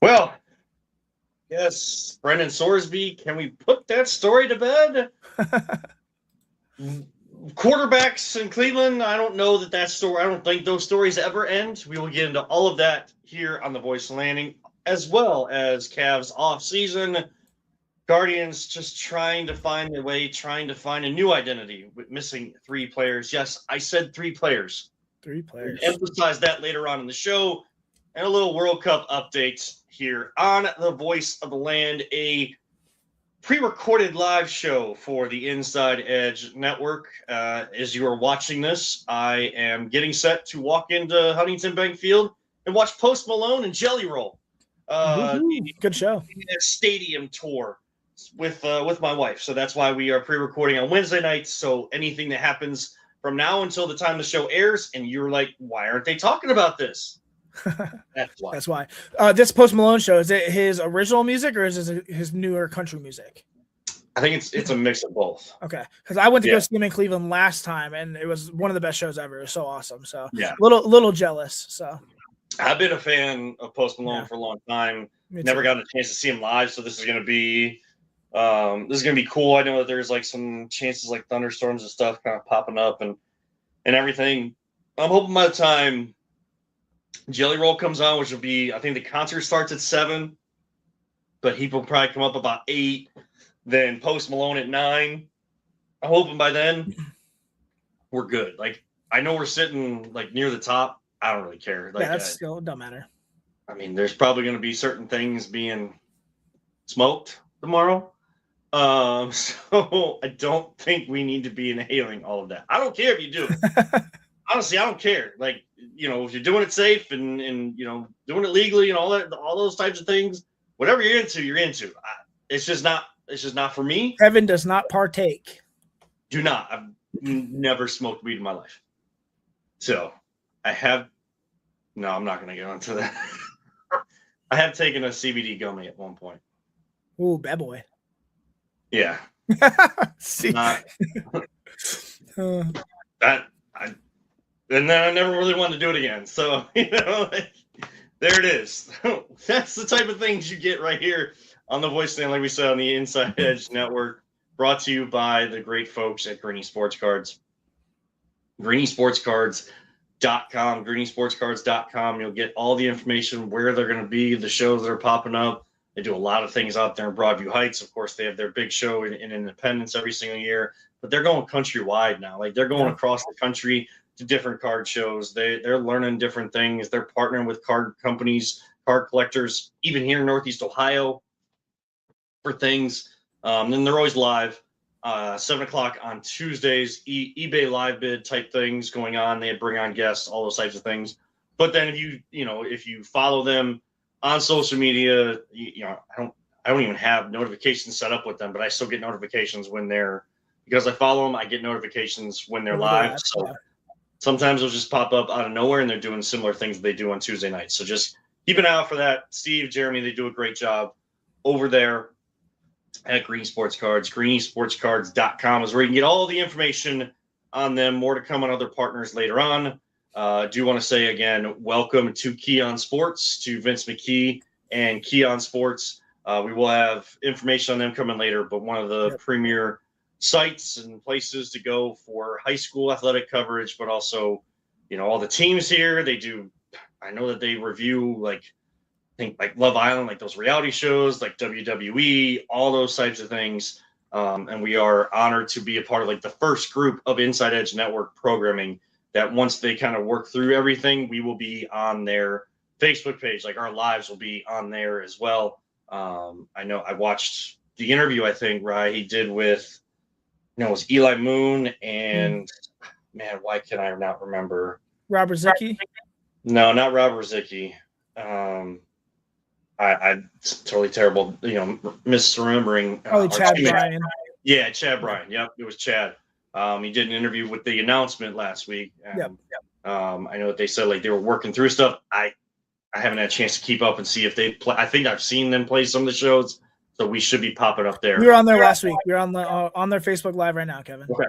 Well, yes, Brendan Sorsby. Can we put that story to bed? Quarterbacks in Cleveland. I don't know that story. I don't think those stories ever end. We will get into all of that here on the Voice Landing, as well as Cavs off season. Guardians just trying to find a way, trying to find a new identity with missing 3 players. Yes, I said 3 players. 3 players. We'll emphasize that later on in the show. And a little World Cup update here on the Voice of the Land, a pre-recorded live show for the Inside Edge Network. As you are watching this, I am getting set to walk into Huntington Bank Field and watch Post Malone and Jelly Roll. Good show. Stadium tour with my wife. So that's why we are pre-recording on Wednesday nights. So anything that happens from now until the time the show airs, and you're like, why aren't they talking about this? That's why. This Post Malone show, is it his original music or is it his newer country music? I think it's a mix of both. Okay, because I went to go see him in Cleveland last time, and it was one of the best shows ever. It was so awesome. So yeah, little jealous. So I've been a fan of Post Malone for a long time. Never got a chance to see him live, so this is gonna be cool. I know that there's like some chances like thunderstorms and stuff kind of popping up and everything. I'm hoping by the time Jelly Roll comes on, which will be, I think the concert starts at 7, but he will probably come up about 8. Then Post Malone at 9. I'm hoping by then we're good. Like, I know we're sitting like near the top. I don't really care. Like, that's still don't matter. I mean, there's probably going to be certain things being smoked tomorrow. So I don't think we need to be inhaling all of that. I don't care if you do it. Honestly, I don't care. Like, if you're doing it safe and doing it legally and all those types of things, whatever you're into, you're into. It's just not for me. Kevan does not partake. Do not. I've never smoked weed in my life. So I'm not going to get into that. I have taken a CBD gummy at one point. Ooh, bad boy. Yeah. And then I never really wanted to do it again. So, there it is. That's the type of things you get right here on the Voice Stand, like we said, on the Inside Edge Network, brought to you by the great folks at Greeny Sports Cards. GreenySportsCards.com, GreenySportsCards.com. You'll get all the information, where they're going to be, the shows that are popping up. They do a lot of things out there in Broadview Heights. Of course, they have their big show in Independence every single year, but they're going countrywide now. Like, they're going across the country to different card shows. They're learning different things. They're partnering with card companies, card collectors, even here in Northeast Ohio for things. Then they're always live, 7 o'clock on Tuesdays, eBay live bid type things going on. They bring on guests, all those types of things. But then if you follow them on social media, I don't even have notifications set up with them, but I still get notifications because I follow them. I get notifications when they're live. So sometimes they'll just pop up out of nowhere, and they're doing similar things that they do on Tuesday nights. So just keep an eye out for that. Steve, Jeremy, they do a great job over there at Greeny Sports Cards. GreenySportsCards.com is where you can get all the information on them. More to come on other partners later on. Do want to say again, welcome to Keon Sports, to Vince McKee and Keon Sports. We will have information on them coming later, but one of the premier sites and places to go for high school athletic coverage, but also, all the teams here. I know that they review like Love Island, like those reality shows, like WWE, all those types of things. And we are honored to be a part of like the first group of Inside Edge Network programming that once they kind of work through everything, we will be on their Facebook page. Like, our lives will be on there as well. I know I watched the interview, I think, he did with, it was Eli Moon and man, why can I not remember? Robert Zicki? No, not Robert Zicki. It's totally terrible, misremembering. Oh, Chad Bryan. Yeah, Chad Bryan. Yep, it was Chad. He did an interview with the announcement last week. And, I know that they said like they were working through stuff. I haven't had a chance to keep up and see if they play. I think I've seen them play some of the shows, so we should be popping up there. We were on there last week. We're on their Facebook Live right now, Kevan. Okay.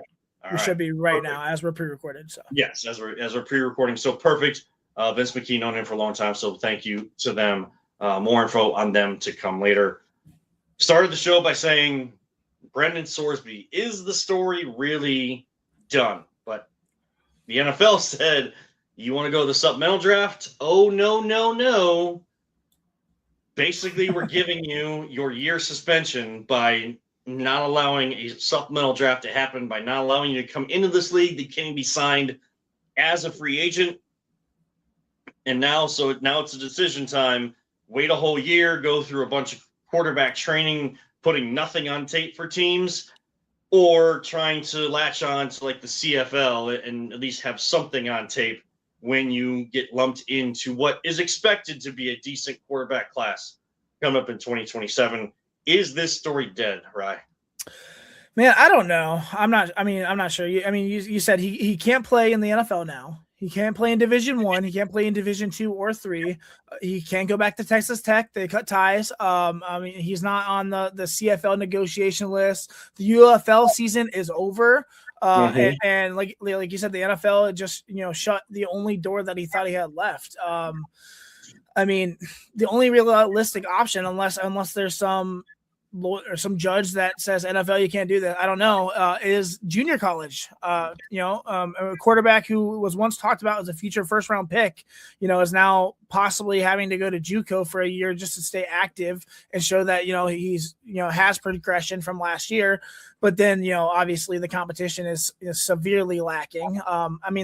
We should be right now as we're pre-recorded. So yes, as we're pre-recording. So perfect. Vince McKee, known him for a long time, so thank you to them. More info on them to come later. Started the show by saying, Brendan Sorsby, is the story really done? But the NFL said, you want to go to the supplemental draft? Oh, no. Basically, we're giving you your year suspension by not allowing a supplemental draft to happen, by not allowing you to come into this league that can be signed as a free agent. And now it's a decision time. Wait a whole year, go through a bunch of quarterback training, putting nothing on tape for teams, or trying to latch on to like the CFL and at least have something on tape when you get lumped into what is expected to be a decent quarterback class coming up in 2027. Is this story dead, Rye? Man, I don't know. I'm not sure. You said he can't play in the NFL now. He can't play in Division I. He can't play in Division II or III. He can't go back to Texas Tech. They cut ties. He's not on the CFL negotiation list. The UFL season is over. And like you said, the NFL just shut the only door that he thought he had left. The only realistic option, unless there's some judge that says NFL you can't do that, I don't know, is junior college. A quarterback who was once talked about as a future first round pick, is now possibly having to go to JUCO for a year just to stay active and show that he's has progression from last year. But then obviously the competition is severely lacking.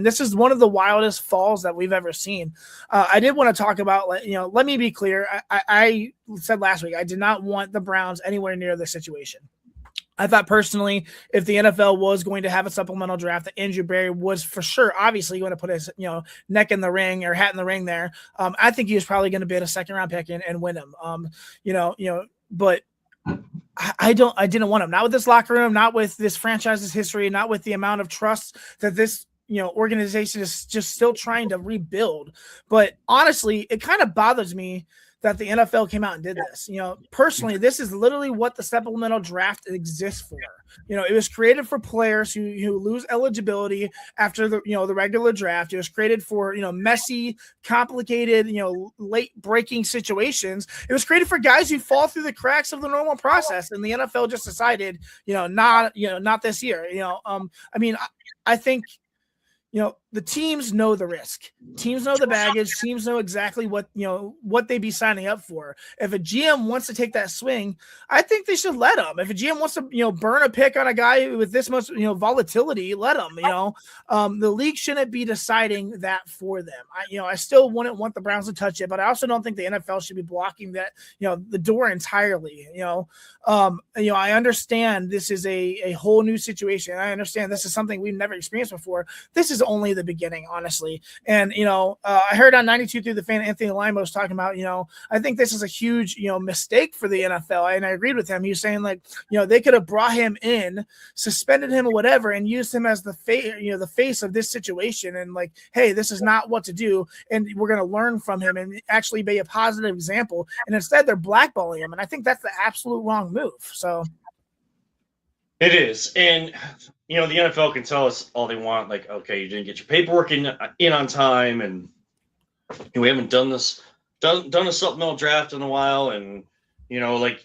This is one of the wildest falls that we've ever seen. I did want to talk about, let me be clear. I said last week I did not want the Browns anywhere near this situation. I thought personally, if the NFL was going to have a supplemental draft, that Andrew Berry was for sure, obviously, going to put his neck in the ring or hat in the ring there. I think he was probably going to bid a second round pick and win him. But I didn't want him. Not with this locker room, not with this franchise's history, not with the amount of trust that this organization is just still trying to rebuild. But honestly, it kind of bothers me that the NFL came out and did this. Personally, this is literally what the supplemental draft exists for. It was created for players who lose eligibility after the regular draft. It was created for, messy, complicated, late breaking situations. It was created for guys who fall through the cracks of the normal process. And the NFL just decided, not this year. I think, the teams know the risk. Teams know the baggage. Teams know exactly what they'd be signing up for. If a GM wants to take that swing, I think they should let him. If a GM wants to, burn a pick on a guy with this much, volatility, let him. The league shouldn't be deciding that for them. I still wouldn't want the Browns to touch it, but I also don't think the NFL should be blocking that, the door entirely. I understand this is a whole new situation. I understand this is something we've never experienced before. This is only the beginning, honestly. And I heard on 92 Through the Fan, Anthony Limo was talking about, I think this is a huge mistake for the NFL, and I agreed with him. He was saying they could have brought him in, suspended him or whatever, and used him as the face of this situation, and hey, this is not what to do, and we're going to learn from him and actually be a positive example. And instead they're blackballing him, and I think that's the absolute wrong move. So it is. And the NFL can tell us all they want, okay, you didn't get your paperwork in on time, and we haven't done a supplemental draft in a while, and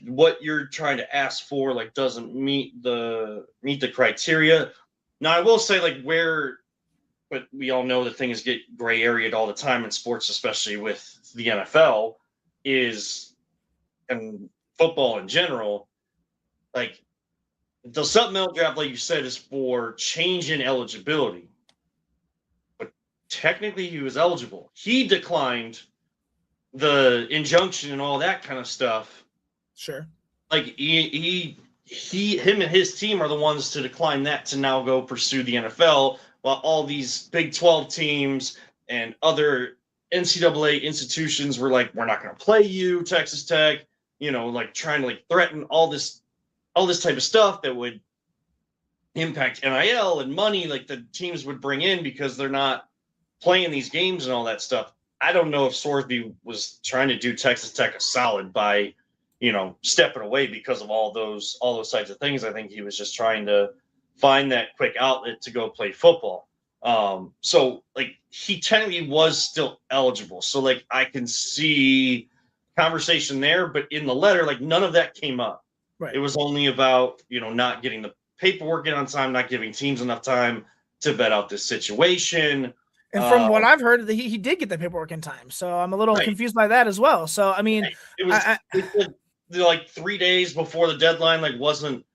what you're trying to ask for doesn't meet the criteria. Now I will say but we all know that things get gray areaed all the time in sports, especially with the NFL and football in general. The supplemental draft, like you said, is for change in eligibility. But technically, he was eligible. He declined the injunction and all that kind of stuff. Sure. Him and his team are the ones to decline that to now go pursue the NFL, while all these Big 12 teams and other NCAA institutions were we're not going to play you, Texas Tech, trying to threaten all this type of stuff that would impact NIL and money the teams would bring in because they're not playing these games and all that stuff. I don't know if Sorsby was trying to do Texas Tech a solid by, stepping away because of all those types of things. I think he was just trying to find that quick outlet to go play football. So he technically was still eligible. So I can see conversation there, but in the letter, like none of that came up. Right. It was only about, not getting the paperwork in on time, not giving teams enough time to vet out this situation. And from what I've heard, he did get the paperwork in time. So I'm a little confused by that as well. So, I mean, it was like 3 days before the deadline, like wasn't,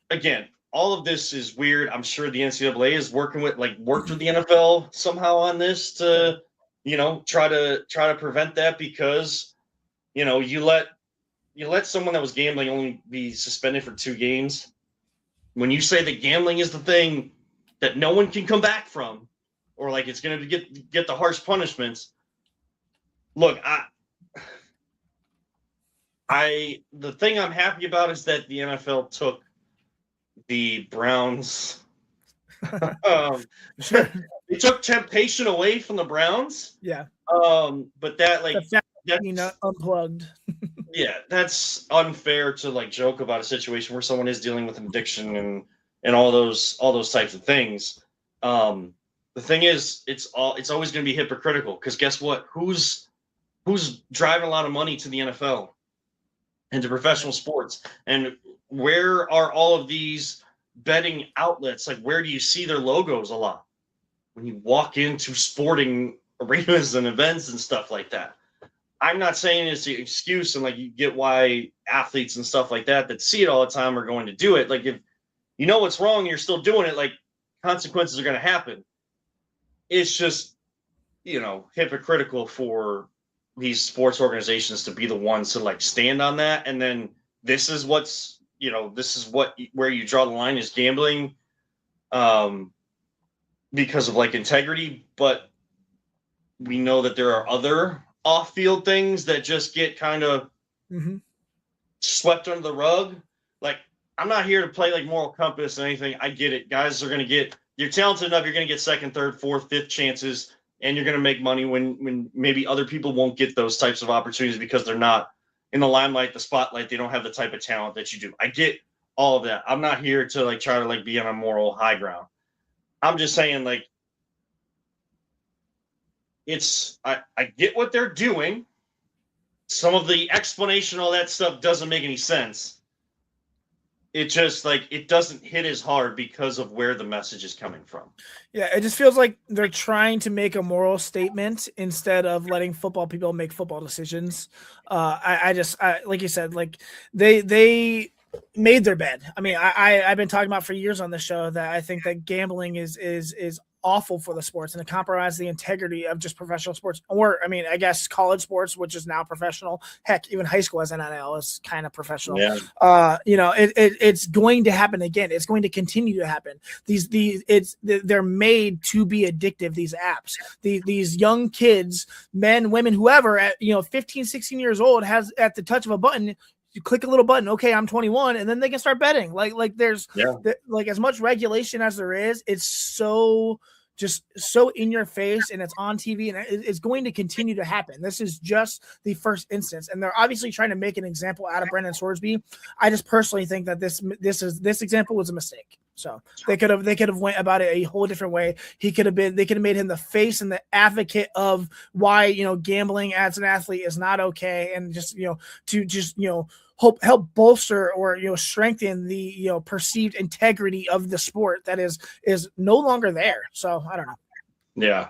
again, all of this is weird. I'm sure the NCAA is worked with the NFL somehow on this to, try to prevent that, because, you let someone that was gambling only be suspended for 2 games. When you say that gambling is the thing that no one can come back from, or like it's going to get the harsh punishments. Look, the thing I'm happy about is that the NFL took the Browns. They took temptation away from the Browns. Yeah. But that that's unplugged. Yeah, that's unfair to joke about a situation where someone is dealing with an addiction and all those types of things. The thing is, it's always going to be hypocritical, because guess what? Who's driving a lot of money to the NFL and to professional sports? And where are all of these betting outlets? Like, where do you see their logos a lot? When you walk into sporting arenas and events and stuff like that. I'm not saying it's the excuse, and you get why athletes and stuff like that see it all the time are going to do it. Like, if you know what's wrong and you're still doing it, consequences are going to happen. It's just, hypocritical for these sports organizations to be the ones to stand on that. And then this is where you draw the line is gambling, because of integrity. But we know that there are other off-field things that just get kind of swept under the rug. I'm not here to play moral compass and anything. I get it. Guys are going to get, you're talented enough, you're going to get second, third, fourth, fifth chances, and you're going to make money when maybe other people won't get those types of opportunities because they're not in the limelight, the spotlight. They don't have the type of talent that you do. I get all of that. I'm not here to try to be on a moral high ground. I'm just saying I get what they're doing. Some of the explanation, all that stuff doesn't make any sense. It just it doesn't hit as hard because of where the message is coming from. Yeah, it just feels like they're trying to make a moral statement instead of letting football people make football decisions. I like you said, they made their bed. I mean, I've been talking about for years on the show that I think that gambling is awful for the sports and to compromise the integrity of just professional sports, or I mean, I guess college sports, which is now professional. Heck, even high school as NIL is kind of professional. Yeah. It's going to happen again. It's going to continue to happen. They're made to be addictive. These apps, these young kids, men, women, whoever at 15, 16 years old has at the touch of a button. You click a little button, okay, I'm 21, and then they can start betting. There's as much regulation as there is, it's so in your face, and it's on TV, and it's going to continue to happen. This is just the first instance, and they're obviously trying to make an example out of Brendan Sorsby. I just personally think that this example was a mistake. So they could have went about it a whole different way. They could have made him the face and the advocate of why gambling as an athlete is not okay, and just help bolster or strengthen the perceived integrity of the sport that is no longer there. So I don't know. Yeah,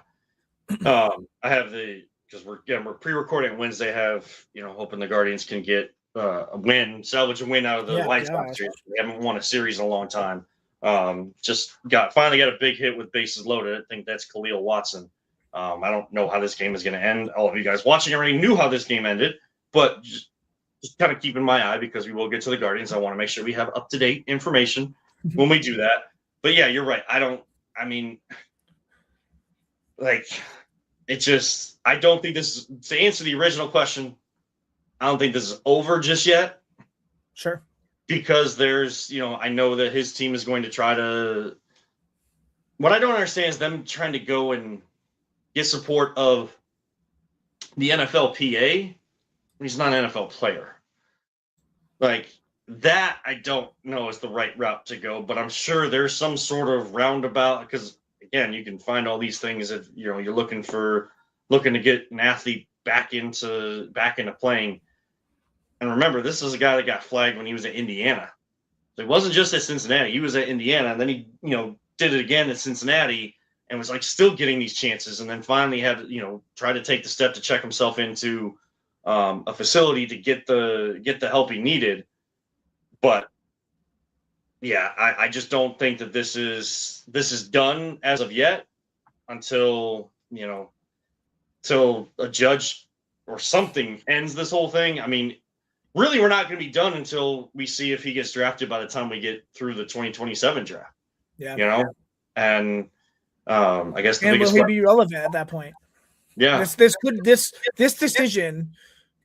I have because we're pre-recording Wednesday. Hoping the Guardians can get salvage a win out of the White Sox series. They haven't won a series in a long time. Finally got a big hit with bases loaded. I think that's Khalil Watson. I don't know how this game is going to end. All of you guys watching already knew how this game ended, but just kind of keeping my eye, because we will get to the Guardians. I want to make sure we have up-to-date information when we do that. But yeah, you're right. I don't think this is, to answer the original question, I don't think this is over just yet. Sure. Because there's, I know that his team is going to try to. What I don't understand is them trying to go and get support of the NFLPA. He's not an NFL player. That, I don't know is the right route to go, but I'm sure there's some sort of roundabout, because again, you can find all these things if you're looking to get an athlete back into playing. And remember, this is a guy that got flagged when he was at Indiana. So it wasn't just at Cincinnati. He was at Indiana, and then he, did it again at Cincinnati and was like still getting these chances. And then finally had, try to take the step to check himself into a facility to get the help he needed. But yeah, I just don't think that this is done as of yet until, till a judge or something ends this whole thing. I mean, really, we're not going to be done until we see if he gets drafted by the time we get through the 2027 draft. Yeah. And I guess the biggest will he be relevant at that point? Yeah. This decision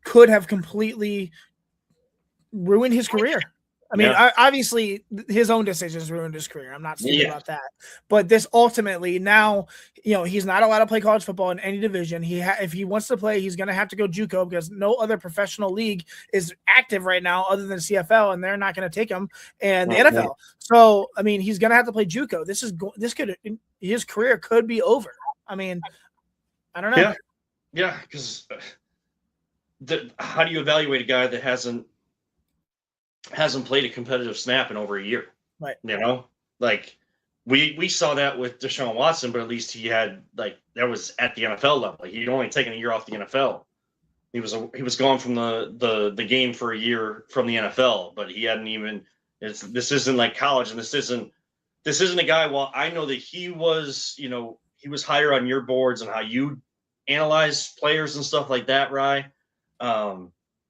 could have completely ruined his career. I mean, obviously, his own decisions ruined his career. I'm not speaking about that. But this ultimately, now, he's not allowed to play college football in any division. If he wants to play, he's going to have to go JUCO because no other professional league is active right now other than CFL, and they're not going to take him and the NFL. So, I mean, he's going to have to play JUCO. His career could be over. I mean, I don't know. Yeah, because how do you evaluate a guy that hasn't played a competitive snap in over a year? Right. Like we saw that with Deshaun Watson, but at least he had that was at the NFL level. He'd only taken a year off the NFL. He was gone from the game for a year from the NFL, but he hadn't even. This isn't like college, and this isn't a guy. Well, I know that he was higher on your boards and how you analyze players and stuff like that, Rye.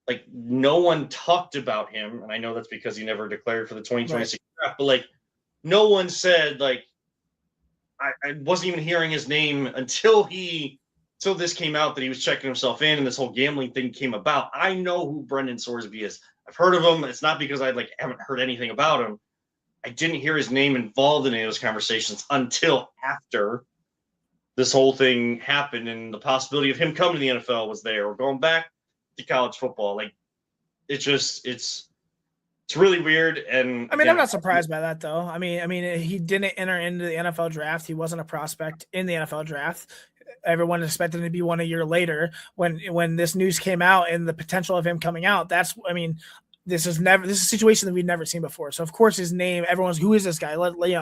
Like no one talked about him, and I know that's because he never declared for the 2026 draft, but no one said I wasn't even hearing his name until this came out that he was checking himself in and this whole gambling thing came about. I know who Brendan Sorsby is. I've heard of him. It's not because I haven't heard anything about him. I didn't hear his name involved in any of those conversations until after this whole thing happened and the possibility of him coming to the NFL was there or going back to college football. It's really weird. And I mean, I'm not surprised by that though. I mean, he didn't enter into the NFL draft. He wasn't a prospect in the NFL draft. Everyone expected him to be one a year later when this news came out and the potential of him coming out. This is a situation that we've never seen before. So of course his name, everyone's, who is this guy?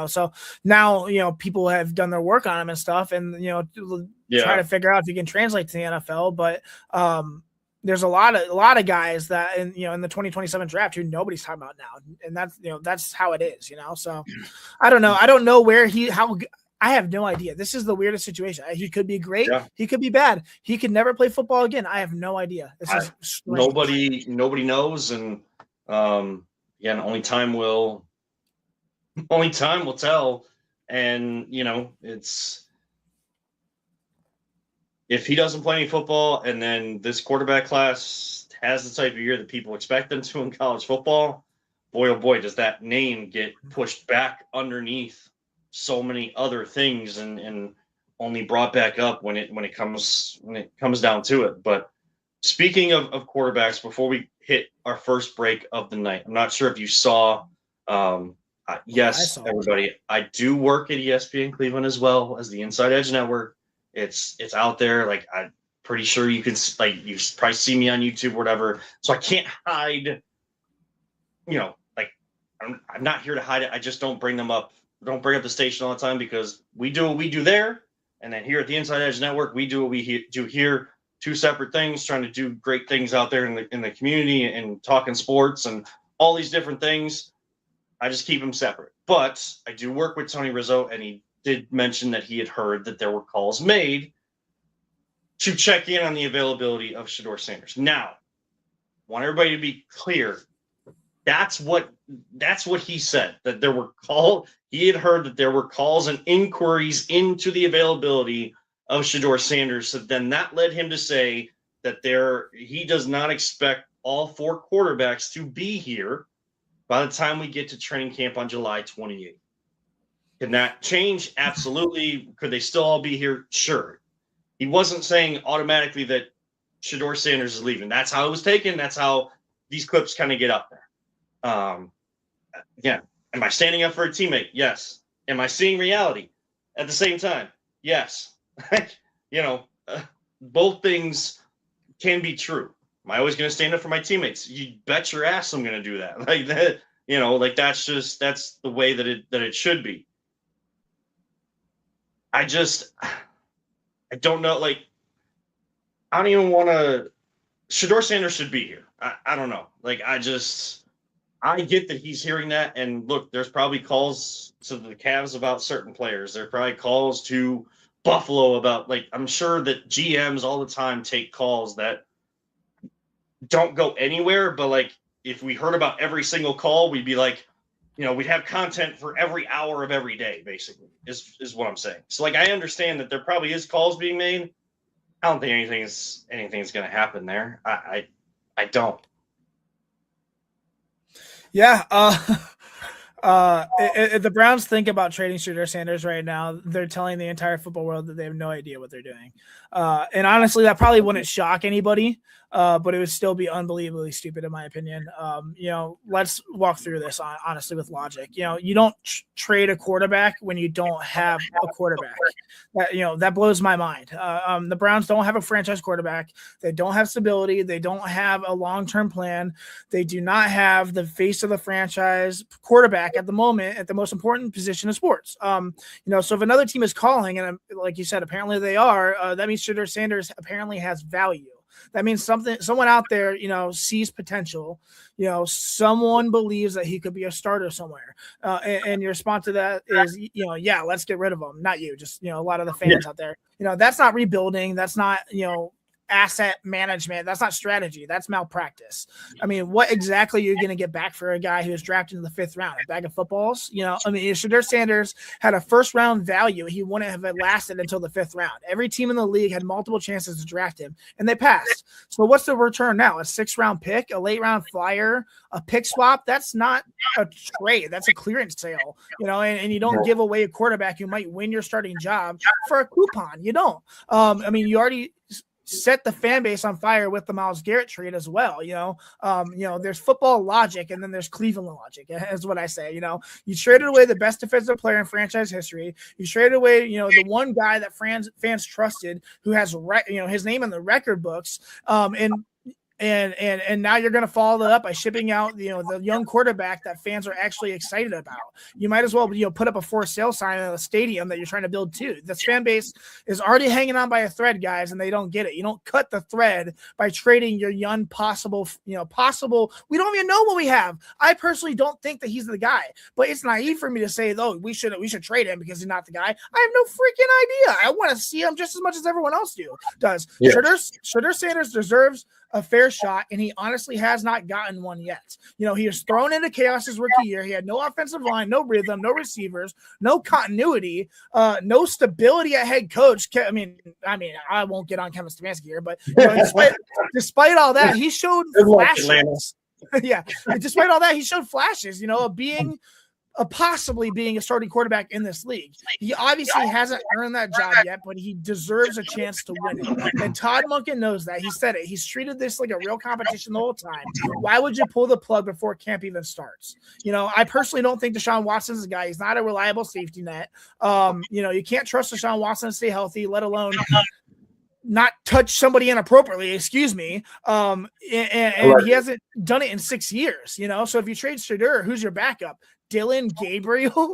So now, people have done their work on him and stuff and, try to figure out if he can translate to the NFL. But, there's a lot of guys that in the 2027 draft who nobody's talking about now, and that's how it is, So I don't know. I don't know I have no idea. This is the weirdest situation. He could be great. Yeah. He could be bad. He could never play football again. I have no idea. This is strange. Nobody knows, and only time will tell. And it's. If he doesn't play any football and then this quarterback class has the type of year that people expect them to in college football, boy, oh boy, does that name get pushed back underneath so many other things and only brought back up when it comes down to it. But speaking of quarterbacks, before we hit our first break of the night, I'm not sure if you saw, yes, everybody, I do work at ESPN Cleveland as well as the Inside Edge Network. It's out there. I'm pretty sure you can you probably see me on YouTube or whatever. So I can't hide, I'm not here to hide it. I just don't bring them up. Don't bring up the station all the time because we do what we do there. And then here at the Inside Edge Network, we do what we do here. Two separate things, trying to do great things out there in the community and talking sports and all these different things. I just keep them separate. But I do work with Tony Rizzo, and he did mention that he had heard that there were calls made to check in on the availability of Shedeur Sanders. Now, want everybody to be clear. That's what he said, that there were he had heard that there were calls and inquiries into the availability of Shedeur Sanders. So then that led him to say that he does not expect all four quarterbacks to be here by the time we get to training camp on July 28th. Can that change? Absolutely. Could they still all be here? Sure. He wasn't saying automatically that Shedeur Sanders is leaving. That's how it was taken. That's how these clips kind of get up there. Again, am I standing up for a teammate? Yes. Am I seeing reality at the same time? Yes. Both things can be true. Am I always going to stand up for my teammates? You bet your ass I'm going to do that. Like that, that's the way that it should be. I don't know. Like, I don't even want to. Shedeur Sanders should be here. I don't know. Like, I get that he's hearing that. And look, there's probably calls to the Cavs about certain players. There are probably calls to Buffalo about, like, I'm sure that GMs all the time take calls that don't go anywhere. But, like, if we heard about every single call, we'd be like, we'd have content for every hour of every day, basically, is what I'm saying. So, like, I understand that there probably is calls being made. I don't think anything's going to happen there. I don't. Yeah. If the Browns think about trading Shedeur Sanders right now, they're telling the entire football world that they have no idea what they're doing. And honestly, that probably wouldn't shock anybody, but it would still be unbelievably stupid in my opinion. Let's walk through this honestly with logic. You don't trade a quarterback when you don't have a quarterback. That blows my mind. The Browns don't have a franchise quarterback. They don't have stability. They don't have a long-term plan. They do not have the face of the franchise quarterback at the moment at the most important position in sports. So if another team is calling, and like you said, apparently they are, that means Shedeur Sanders apparently has value. That means someone out there, sees potential. Someone believes that he could be a starter somewhere. And your response to that is, yeah, let's get rid of him. Not you, just, a lot of the fans out there. That's not rebuilding. That's not, asset management. That's not strategy. That's malpractice. I mean, what exactly are you going to get back for a guy who was drafted in the 5th round? A bag of footballs? If Shedeur Sanders had a first-round value, he wouldn't have lasted until the 5th round. Every team in the league had multiple chances to draft him, and they passed. So what's the return now? A 6th-round pick, a late-round flyer, a pick swap? That's not a trade. That's a clearance sale, and you don't give away a quarterback who might win your starting job for a coupon. You don't. You already set the fan base on fire with the Myles Garrett trade as well. There's football logic and then there's Cleveland logic, is what I say. You traded away the best defensive player in franchise history. You traded away, the one guy that fans trusted who has, his name in the record books. And now you're going to follow it up by shipping out, the young quarterback that fans are actually excited about. You might as well, put up a for sale sign in the stadium that you're trying to build too. This fan base is already hanging on by a thread, guys, and they don't get it. You don't cut the thread by trading your young possible. We don't even know what we have. I personally don't think that he's the guy, but it's naive for me to say, though, we should trade him because he's not the guy. I have no freaking idea. I want to see him just as much as everyone else does. Yeah. Shedeur Sanders deserves a fair shot, and he honestly has not gotten one yet. He was thrown into chaos his rookie year. He had no offensive line, no rhythm, no receivers, no continuity, no stability at head coach. I mean, I won't get on Kevin Stefanski here, but despite all that, he showed flashes. Yeah, despite all that, he showed flashes. Of being possibly being a starting quarterback in this league. He obviously hasn't earned that job yet, but he deserves a chance to win it. And Todd Monken knows that. He said it. He's treated this like a real competition the whole time. Why would you pull the plug before camp even starts? I personally don't think Deshaun Watson's a guy. He's not a reliable safety net. You can't trust Deshaun Watson to stay healthy, let alone not touch somebody inappropriately, excuse me. And he hasn't done it in 6 years, So if you trade Shedeur, who's your backup? Dylan Gabriel.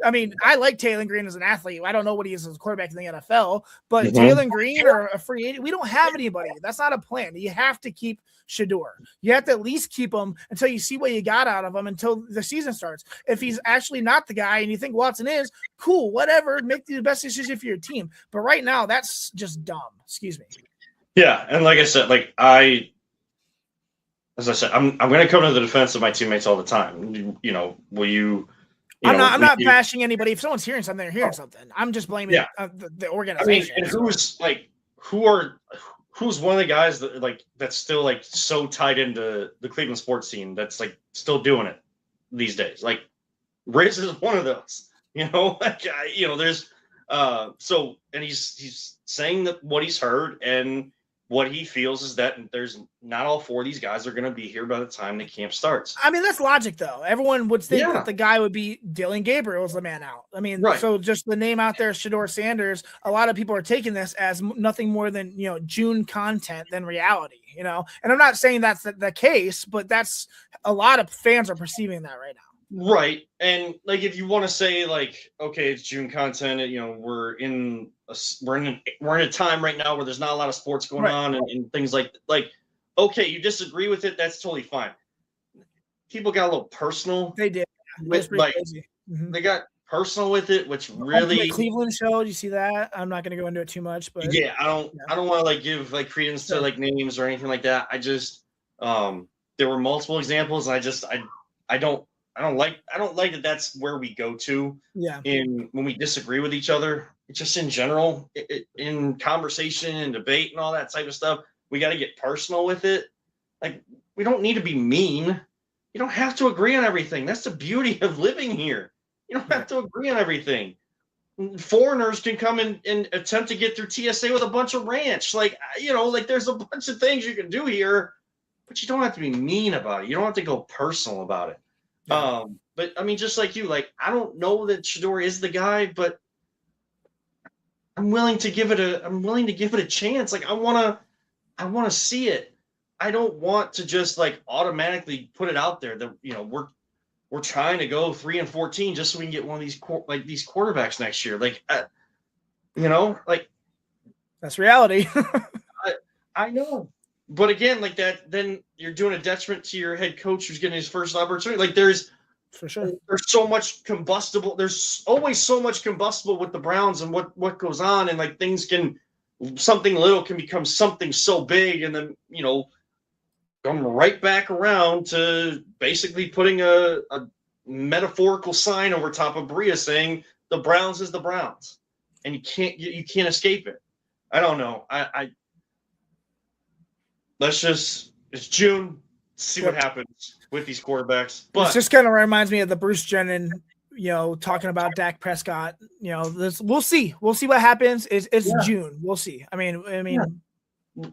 I like Taylor Green as an athlete. I don't know what he is as a quarterback in the NFL, but Taylor Green or a free agent, we don't have anybody. That's not a plan. You have to keep Shedeur. You have to at least keep him until you see what you got out of him until the season starts. If he's actually not the guy and you think Watson is, cool, whatever. Make the best decision for your team. But right now, that's just dumb. Excuse me. Yeah, and like I said, as I said, I'm going to come to the defense of my teammates all the time. Will you? I'm not bashing anybody. If someone's hearing something, they're hearing something. I'm just blaming the organization. And who's one of the guys that that's still so tied into the Cleveland sports scene that's still doing it these days? Riz is one of those. There's and he's saying that what he's heard, and what he feels is that there's not all 4 of these guys are going to be here by the time the camp starts. I mean, that's logic, though. Everyone would think Yeah. that the guy would be Dylan Gabriel's the man out. I mean, Right. So just the name out there, Shedeur Sanders, a lot of people are taking this as nothing more than, June content than reality, And I'm not saying that's the case, but that's a lot of fans are perceiving that right now. Right. And like, if you want to say like, okay, it's June content, we're in a time right now where there's not a lot of sports going on and things like, okay, you disagree with it. That's totally fine. People got a little personal. They did. With, crazy. They got personal with it, which really the Cleveland show. Do you see that? I'm not going to go into it too much, but I don't want to give credence to names or anything like that. I just, there were multiple examples. And I don't like that that's where we go to when we disagree with each other. It's just in general, in conversation and debate and all that type of stuff, we got to get personal with it. Like, we don't need to be mean. You don't have to agree on everything. That's the beauty of living here. You don't have to agree on everything. Foreigners can come and attempt to get through TSA with a bunch of ranch. There's a bunch of things you can do here, but you don't have to be mean about it. You don't have to go personal about it. Yeah. But I mean, just like you, I don't know that Shedeur is the guy, but I'm willing to give it a chance. I want to see it. I don't want to just automatically put it out there that, we're trying to go 3-14 just so we can get one of these these quarterbacks next year. That's reality. I know. But again, then you're doing a detriment to your head coach who's getting his first opportunity. There's for sure. There's so much combustible. There's always so much combustible with the Browns and what goes on, and something little can become something so big, and then come right back around to basically putting a metaphorical sign over top of Berea saying the Browns is the Browns, and you can't escape it. I don't know. It's June. See what happens with these quarterbacks. But it just kind of reminds me of the Bruce Jenner, talking about Dak Prescott. We'll see. We'll see what happens. It's June. We'll see. I mean,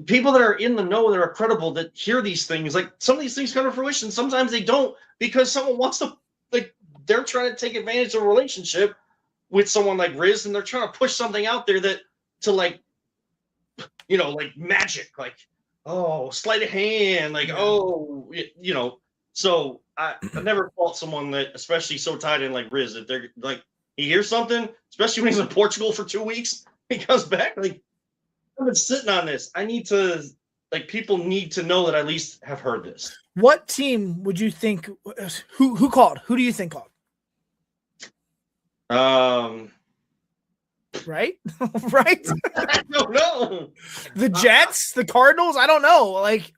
people that are in the know, that are credible, that hear these things, some of these things come to fruition. Sometimes they don't, because someone wants to, they're trying to take advantage of a relationship with someone like Riz, and they're trying to push something out there magic, sleight of hand, So I never fault someone that, especially so tied in like Riz, that they're he hears something, especially when he's in Portugal for 2 weeks, he comes back I've been sitting on this. I need to, people need to know that I at least have heard this. What team would you think, who called? Who do you think called? Right? Right? I don't know. The Jets, the Cardinals? I don't know. Weird.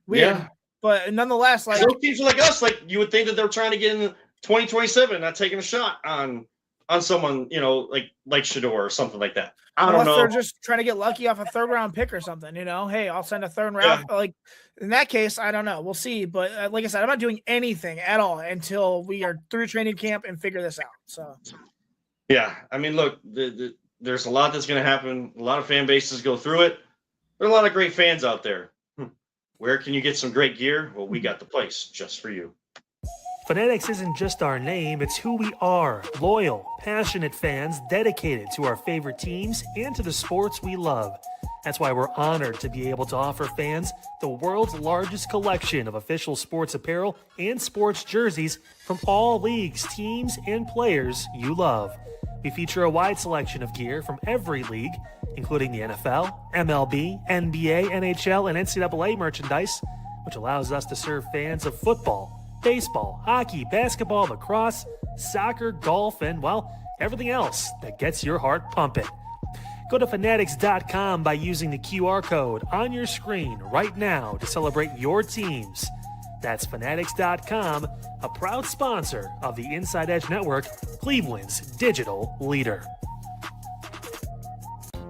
Yeah. But nonetheless, those teams are like us. You would think that they're trying to get in 2027, not taking a shot on someone, like Shedeur or something like that. I don't know. They're just trying to get lucky off a 3rd round pick or something, Hey, I'll send a 3rd round. Yeah. In that case, I don't know. We'll see. But like I said, I'm not doing anything at all until we are through training camp and figure this out. So, yeah. I mean, look, there's a lot that's going to happen. A lot of fan bases go through it. There are a lot of great fans out there. Where can you get some great gear? Well, we got the place just for you. Fanatics isn't just our name, it's who we are. Loyal, passionate fans dedicated to our favorite teams and to the sports we love. That's why we're honored to be able to offer fans the world's largest collection of official sports apparel and sports jerseys from all leagues, teams, and players you love. We feature a wide selection of gear from every league, including the NFL, MLB, NBA, NHL, and NCAA merchandise, which allows us to serve fans of football, baseball, hockey, basketball, lacrosse, soccer, golf, and, everything else that gets your heart pumping. Go to fanatics.com by using the QR code on your screen right now to celebrate your teams. That's fanatics.com, a proud sponsor of the Inside Edge Network, Cleveland's digital leader.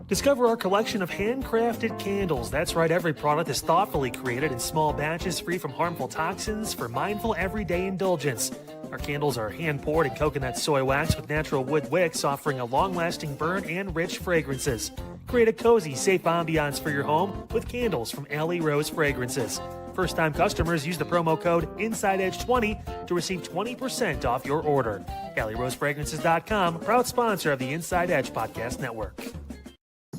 Discover our collection of handcrafted candles. That's right, every product is thoughtfully created in small batches free from harmful toxins for mindful everyday indulgence. Our candles are hand-poured in coconut soy wax with natural wood wicks, offering a long-lasting burn and rich fragrances. Create a cozy, safe ambiance for your home with candles from Alley Rose Fragrances. First-time customers use the promo code InsideEdge20 to receive 20% off your order. AlleyRoseFragrances.com, proud sponsor of the Inside Edge Podcast Network.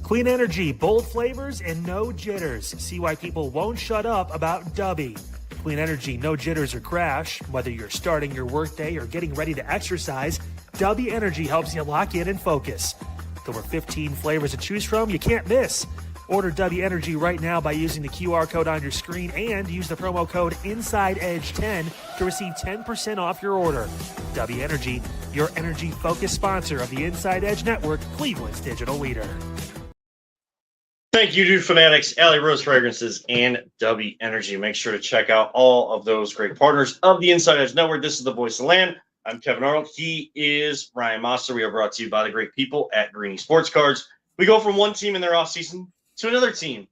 Clean energy, bold flavors, and no jitters. See why people won't shut up about Dubby. Clean energy, no jitters or crash. Whether you're starting your workday or getting ready to exercise, Dubby Energy helps you lock in and focus. With over 15 flavors to choose from, you can't miss. Order Dubby Energy right now by using the QR code on your screen and use the promo code InsideEdge10 to receive 10% off your order. Dubby Energy, your energy-focused sponsor of the Inside Edge Network, Cleveland's digital leader. Thank you, Dude Fanatics, Alley Rose Fragrances, and Dubby Energy. Make sure to check out all of those great partners of the Inside Edge Network. This is the voice of the land. I'm Kevan Arnold. He is Ryan Mossor. We are brought to you by the great people at Greeny Sports Cards. We go from one team in their offseason to another team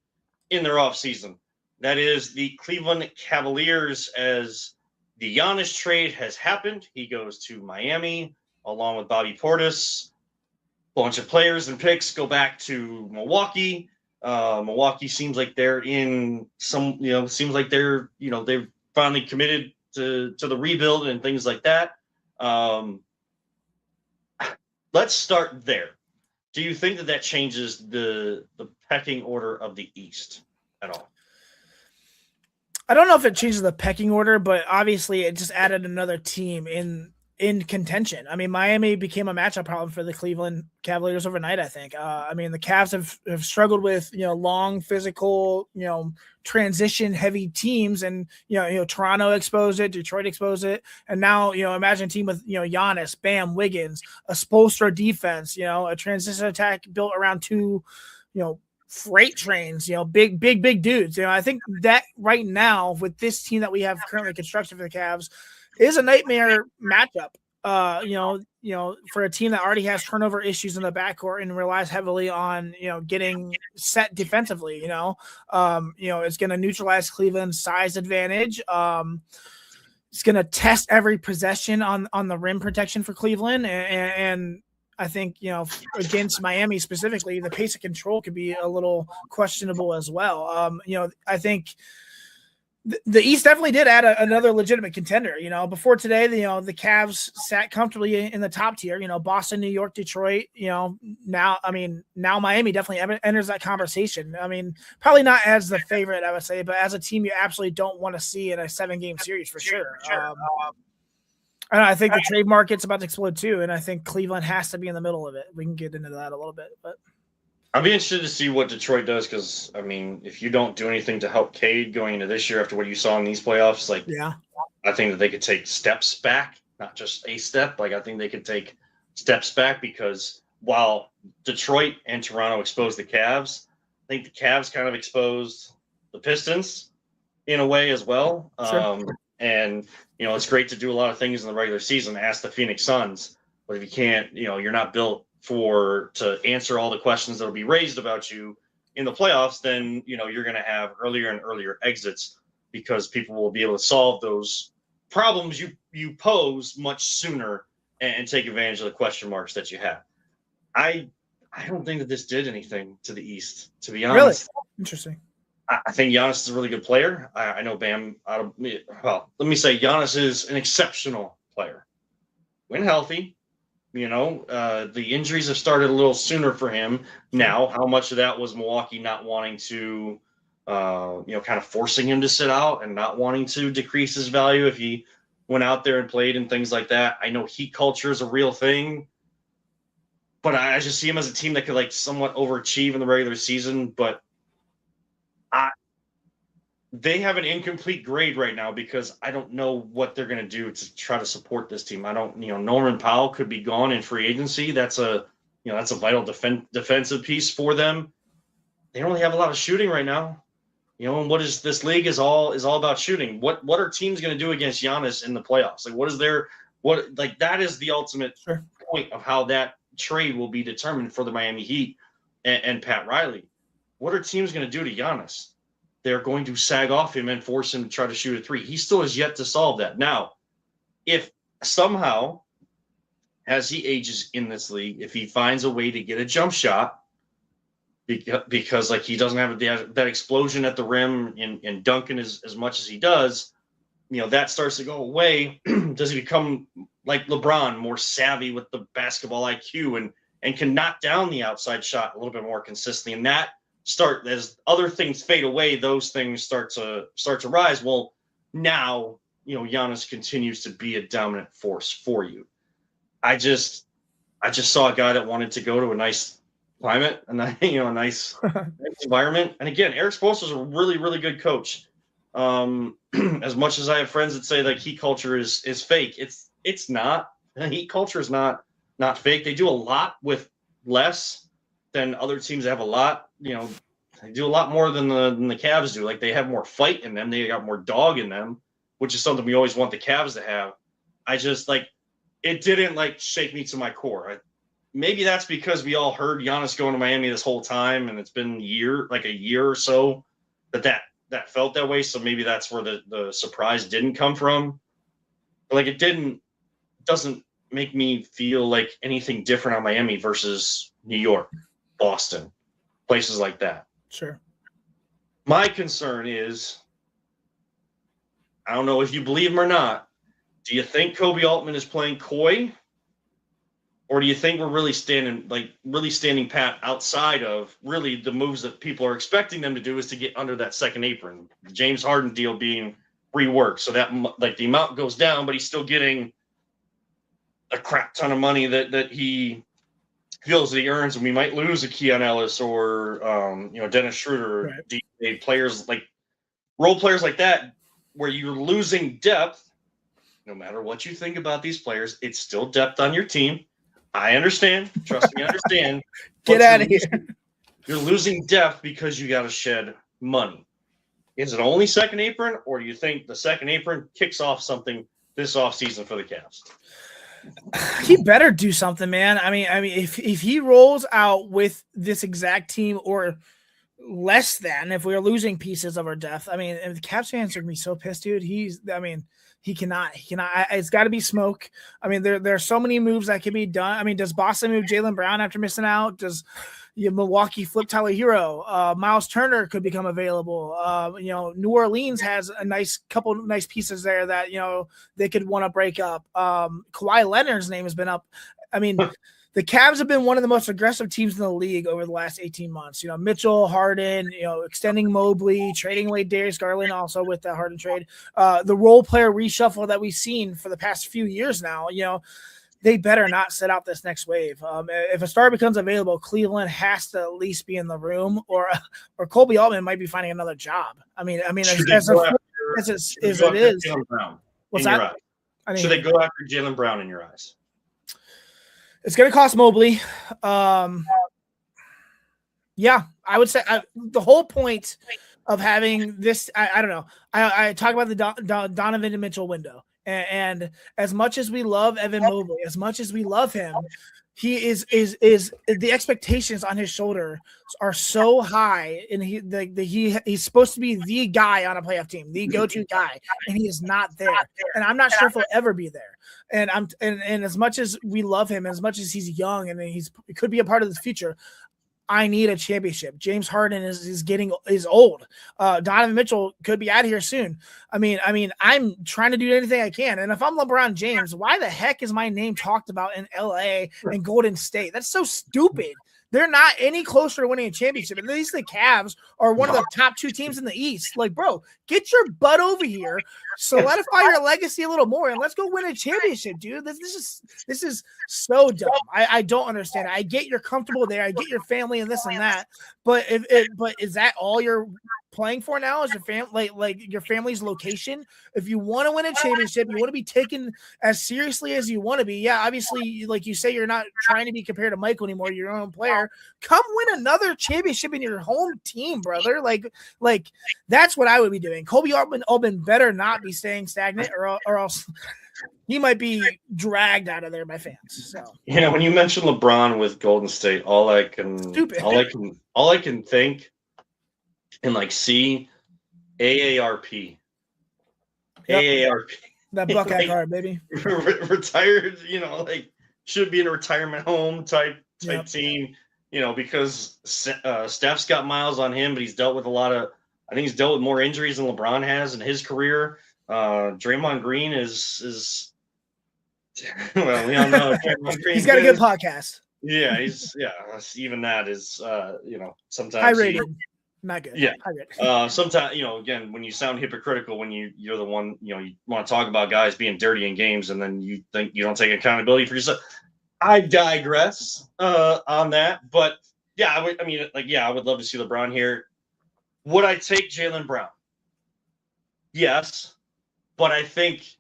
in their offseason. That is the Cleveland Cavaliers, as the Giannais trade has happened. He goes to Miami along with Bobby Portis. A bunch of players and picks go back to Milwaukee. Milwaukee seems like they're in some, seems like they're, they've finally committed to the rebuild and things like that. Let's start there. Do you think that changes the pecking order of the East at all? I don't know if it changes the pecking order, but obviously it just added another team in contention. I mean, Miami became a matchup problem for the Cleveland Cavaliers overnight, I think. I mean, the Cavs have struggled with, long physical, transition heavy teams, and, Toronto exposed it, Detroit exposed it. And now, imagine a team with, Giannis, Bam, Wiggins, a Spoelstra defense, a transition attack built around two, freight trains, big dudes. I think that right now with this team that we have currently constructed for the Cavs is a nightmare matchup. For a team that already has turnover issues in the backcourt and relies heavily on, getting set defensively, it's going to neutralize Cleveland's size advantage. It's going to test every possession on the rim protection for Cleveland. And I think, against Miami specifically, the pace of control could be a little questionable as well. I think the East definitely did add another legitimate contender. Before today, the Cavs sat comfortably in the top tier. Boston, New York, Detroit. Now Miami definitely enters that conversation. I mean, probably not as the favorite, I would say, but as a team you absolutely don't want to see in a 7-game series for sure. I think the trade market's about to explode too, and I think Cleveland has to be in the middle of it. We can get into that a little bit, but I'll be interested to see what Detroit does, because, I mean, if you don't do anything to help Cade going into this year after what you saw in these playoffs, I think that they could take steps back, not just a step. I think they could take steps back, because while Detroit and Toronto exposed the Cavs, I think the Cavs kind of exposed the Pistons in a way as well. Sure. And, it's great to do a lot of things in the regular season. Ask the Phoenix Suns. But if you can't, you're not built to answer all the questions that will be raised about you in the playoffs, then, you're going to have earlier and earlier exits, because people will be able to solve those problems you pose much sooner and take advantage of the question marks that you have. I don't think that this did anything to the East, to be honest. Really? Interesting. I think Giannis is a really good player. I know Bam. Let me say Giannis is an exceptional player when healthy. The injuries have started a little sooner for him now. How much of that was Milwaukee not wanting to, kind of forcing him to sit out and not wanting to decrease his value if he went out there and played and things like that. I know heat culture is a real thing, but I just see him as a team that could somewhat overachieve in the regular season, but they have an incomplete grade right now, because I don't know what they're going to do to try to support this team. I don't, Norman Powell could be gone in free agency. That's a vital defensive piece for them. They don't really have a lot of shooting right now. And what is this league is all about shooting. What are teams going to do against Giannis in the playoffs? That is the ultimate point of how that trade will be determined for the Miami Heat and Pat Riley. What are teams going to do to Giannis? They're going to sag off him and force him to try to shoot a three. He still has yet to solve that. Now, if somehow, as he ages in this league, if he finds a way to get a jump shot, because like he doesn't have that explosion at the rim and dunking as much as he does. That starts to go away. Does he become like LeBron, more savvy with the basketball IQ and can knock down the outside shot a little bit more consistently? And that as other things fade away, those things start to rise. Well, now, Giannis continues to be a dominant force for you. I just saw a guy that wanted to go to a nice climate, a nice environment. And again, Eric Spoelstra is a really, really good coach. As much as I have friends that say like heat culture is fake, it's not. Heat culture is not fake. They do a lot with less than other teams that have a lot. They do a lot more than the Cavs do. Like they have more fight in them. They got more dog in them, which is something we always want the Cavs to have. I just it didn't shake me to my core. Maybe that's because we all heard Giannis going to Miami this whole time, and it's been a year or so that felt that way. So maybe that's where the surprise didn't come from. But it doesn't make me feel like anything different on Miami versus New York, Boston, places like that. Sure. My concern is, I don't know if you believe him or not. Do you think Kobe Altman is playing coy? Or do you think we're really standing pat outside of really the moves that people are expecting them to do is to get under that second apron? The James Harden deal being reworked. So that the amount goes down, but he's still getting a crap ton of money that he feels that he earns. And we might lose a Keon Ellis or, Dennis Schroeder, right. Players role players like that, where you're losing depth. No matter what you think about these players, it's still depth on your team. I understand. Trust me, I understand. Get out of here. You're losing depth because you got to shed money. Is it only second apron, or do you think the second apron kicks off something this offseason for the Cavs? He better do something, man. I mean, if he rolls out with this exact team or less than, if we're losing pieces of our depth, I mean, if the Cavs fans are gonna be so pissed, dude. He cannot. It's got to be smoke. I mean, there are so many moves that can be done. I mean, does Boston move Jaylen Brown after missing out? Does Milwaukee flip Tyler Hero? Miles Turner could become available. New Orleans has a couple nice pieces there that they could want to break up. Kawhi Leonard's name has been up. I mean. The Cavs have been one of the most aggressive teams in the league over the last 18 months. Mitchell, Harden, extending Mobley, trading away Darius Garland also with the Harden trade. The role player reshuffle that we've seen for the past few years now, they better not set out this next wave. If a star becomes available, Cleveland has to at least be in the room, or Kobe Altman might be finding another job. As it is. What's that? Should they go after Jaylen Brown in your eyes? It's going to cost Mobley. Yeah, I would say the whole point of having this, I don't know. I talk about the Donovan and Mitchell window. And as much as we love Evan Mobley, as much as we love him, he is the expectations on his shoulder are so high, and he's supposed to be the guy on a playoff team, the go-to guy, and he is not there. And I'm not sure if he'll ever be there. And as much as we love him, as much as he's young and he could be a part of the future, I need a championship. James Harden is old. Donovan Mitchell could be out of here soon. I mean, I'm trying to do anything I can. And if I'm LeBron James, why the heck is my name talked about in LA and Golden State? That's so stupid. They're not any closer to winning a championship. At least the Cavs are one of the top two teams in the East. Bro, get your butt over here, solidify your legacy a little more, and let's go win a championship, dude. This is so dumb. I don't understand it. I get you're comfortable there. I get your family and this and that. But but is that all you're playing for now? Is your family your family's location? If you want to win a championship, you want to be taken as seriously as you want to be. Yeah, obviously, like you say, you're not trying to be compared to Michael anymore. You're your own player. Come win another championship in your home team, brother. Like that's what I would be doing. Kobe Altman better not be staying stagnant, or else he might be dragged out of there by fans. So when you mention LeBron with Golden State, all I can think and see AARP. Yep. AARP. That Buckeye card, baby. Retired, should be in a retirement home type team. because Steph's got miles on him, but he's dealt with I think he's dealt with more injuries than LeBron has in his career. Draymond Green is well, we all know he's got a good podcast. Yeah, even that is sometimes high rating. Not good. Yeah. High rating. Sometimes, again, when you sound hypocritical when you're the one, you want to talk about guys being dirty in games and then you think you don't take accountability for yourself. I digress on that, but yeah, I would love to see LeBron here. Would I take Jaylen Brown? Yes, but I think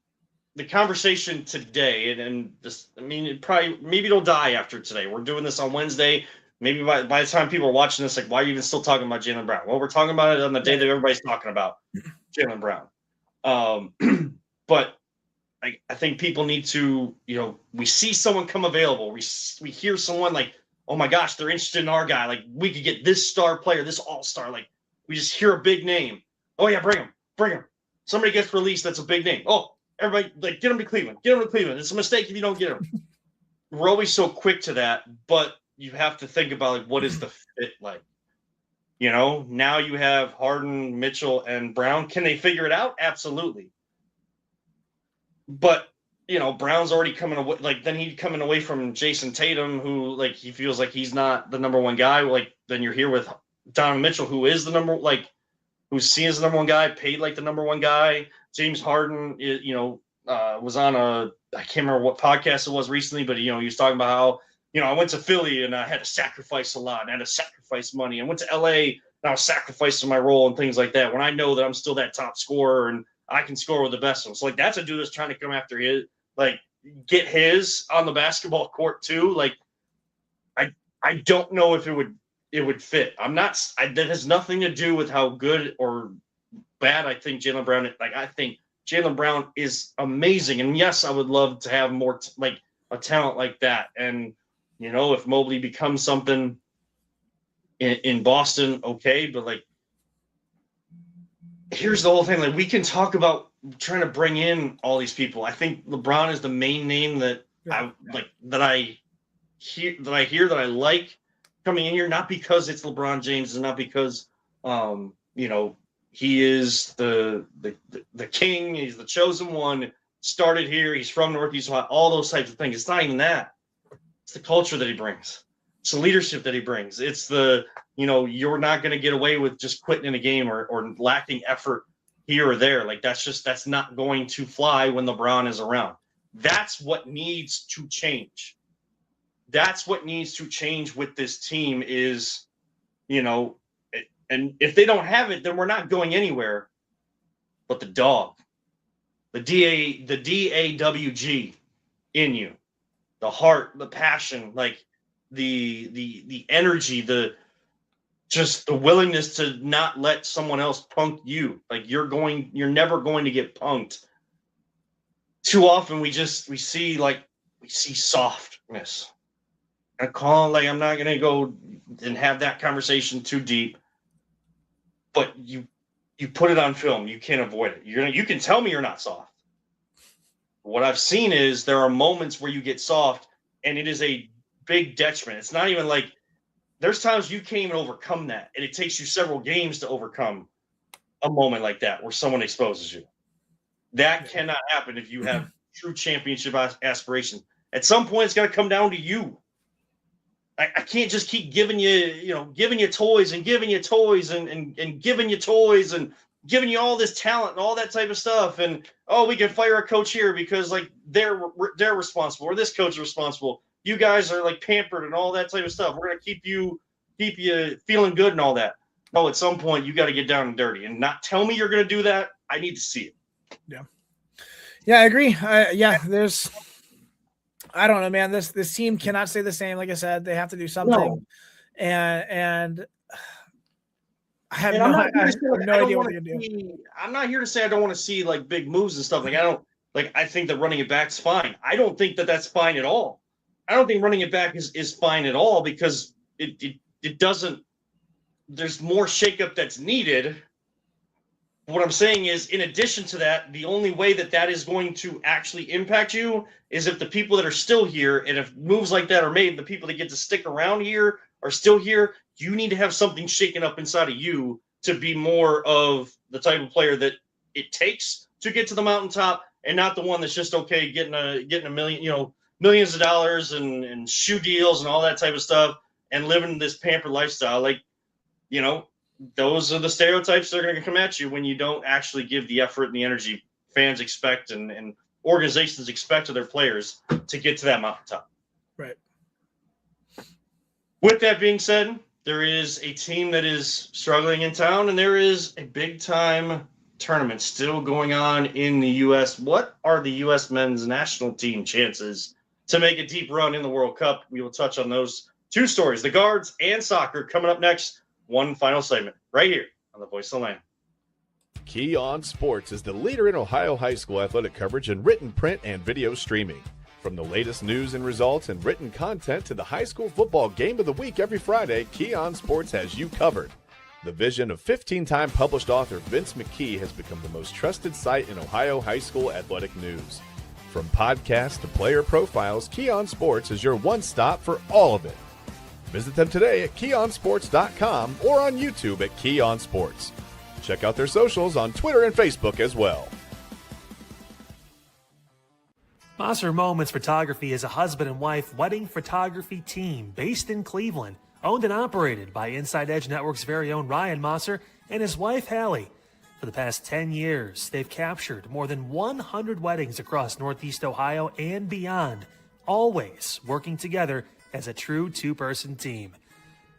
the conversation today, and this, maybe it'll die after today. We're doing this on Wednesday. Maybe by the time people are watching this, like, why are you even still talking about Jaylen Brown? Well, we're talking about it on the day that everybody's talking about Jaylen Brown. But I think people need to, we see someone come available. We hear someone like, oh my gosh, they're interested in our guy. Like, we could get this star player, this all-star. Like, we just hear a big name. Oh yeah, bring him. Somebody gets released, that's a big name. Oh, everybody, like, get him to Cleveland. It's a mistake if you don't get him. We're always so quick to that, but you have to think about, like, what is the fit like? Now you have Harden, Mitchell, and Brown. Can they figure it out? Absolutely. But, Brown's already coming away. Like, then he's coming away from Jason Tatum, who, like, he feels like he's not the number one guy. Like, then you're here with Donovan Mitchell, who is the who's seen as the number one guy, paid like the number one guy. James Harden, was on I can't remember what podcast it was recently, but, he was talking about how, I went to Philly and I had to sacrifice a lot and I had to sacrifice money. I went to LA and I was sacrificing my role and things like that when I know that I'm still that top scorer and I can score with the best of them. So, like, that's a dude that's trying to come after his, like, get his on the basketball court too. Like, I don't know if it would fit. That has nothing to do with how good or bad I think Jaylen Brown is. Like, I think Jaylen Brown is amazing. And yes, I would love to have more a talent like that. And, if Mobley becomes something in Boston, okay, but, like, here's the whole thing. Like, we can talk about trying to bring in all these people. I think LeBron is the main name that I hear that I like coming in here, not because it's LeBron James and not because he is the king, he's the chosen one, started here, he's from Northeast Ohio, all those types of things. It's not even that. It's the culture that he brings. It's the leadership that he brings. It's the, you're not going to get away with just quitting in a game or lacking effort here or there. Like, that's not going to fly when LeBron is around. That's what needs to change. That's what needs to change with this team is, and if they don't have it, then we're not going anywhere. But the dog, the DAWG in you, the heart, the passion, like the energy, just the willingness to not let someone else punk you. Like, you're never going to get punked. Too often we see softness. I'm not going to go and have that conversation too deep, but you put it on film. You can't avoid it. You can tell me you're not soft. What I've seen is there are moments where you get soft and it is a big detriment. It's not even like there's times you can't even overcome that. And it takes you several games to overcome a moment like that where someone exposes you. That cannot happen if you have true championship aspirations. At some point, it's got to come down to you. I can't just keep giving you toys and giving you toys and giving you toys and giving you all this talent and all that type of stuff. And, we can fire a coach here because, like, they're responsible, or this coach is responsible. You guys are, like, pampered and all that type of stuff. We're going to keep you feeling good and all that. No, at some point you got to get down and dirty and not tell me you're going to do that. I need to see it. Yeah, I agree. I don't know, man. This team cannot stay the same. Like I said, they have to do something. No. And I have no idea what they're going to do. I'm not here to say I don't want to see, like, big moves and stuff. Like, I think that running it back's fine. I don't think that that's fine at all. I don't think running it back is fine at all because it doesn't. There's more shakeup that's needed. What I'm saying is, in addition to that, the only way that is going to actually impact you is if the people that are still here, and if moves like that are made, the people that get to stick around here are still here. You need to have something shaken up inside of you to be more of the type of player that it takes to get to the mountaintop, and not the one that's just okay getting a million, millions of dollars and shoe deals and all that type of stuff and living this pampered lifestyle. Like, those are the stereotypes that are going to come at you when you don't actually give the effort and the energy fans expect and organizations expect of their players to get to that mountaintop. Right. With that being said, there is a team that is struggling in town, and there is a big-time tournament still going on in the U.S. What are the U.S. men's national team chances to make a deep run in the World Cup? We will touch on those two stories, the guards and soccer, coming up next. One final segment right here on the Voice of the Land. Kevan Sports is the leader in Ohio high school athletic coverage in written, print, and video streaming. From the latest news and results and written content to the high school football game of the week every Friday, Kevan Sports has you covered. The vision of 15-time published author Vince McKee has become the most trusted site in Ohio high school athletic news. From podcasts to player profiles, Kevan Sports is your one-stop for all of it. Visit them today at KevanSports.com or on YouTube at Kevan Sports. Check out their socials on Twitter and Facebook as well. Mossor Moments Photography is a husband and wife wedding photography team based in Cleveland, owned and operated by Inside Edge Network's very own Ryan Mossor and his wife Hallie. For the past 10 years, they've captured more than 100 weddings across Northeast Ohio and beyond, always working together as a true two-person team.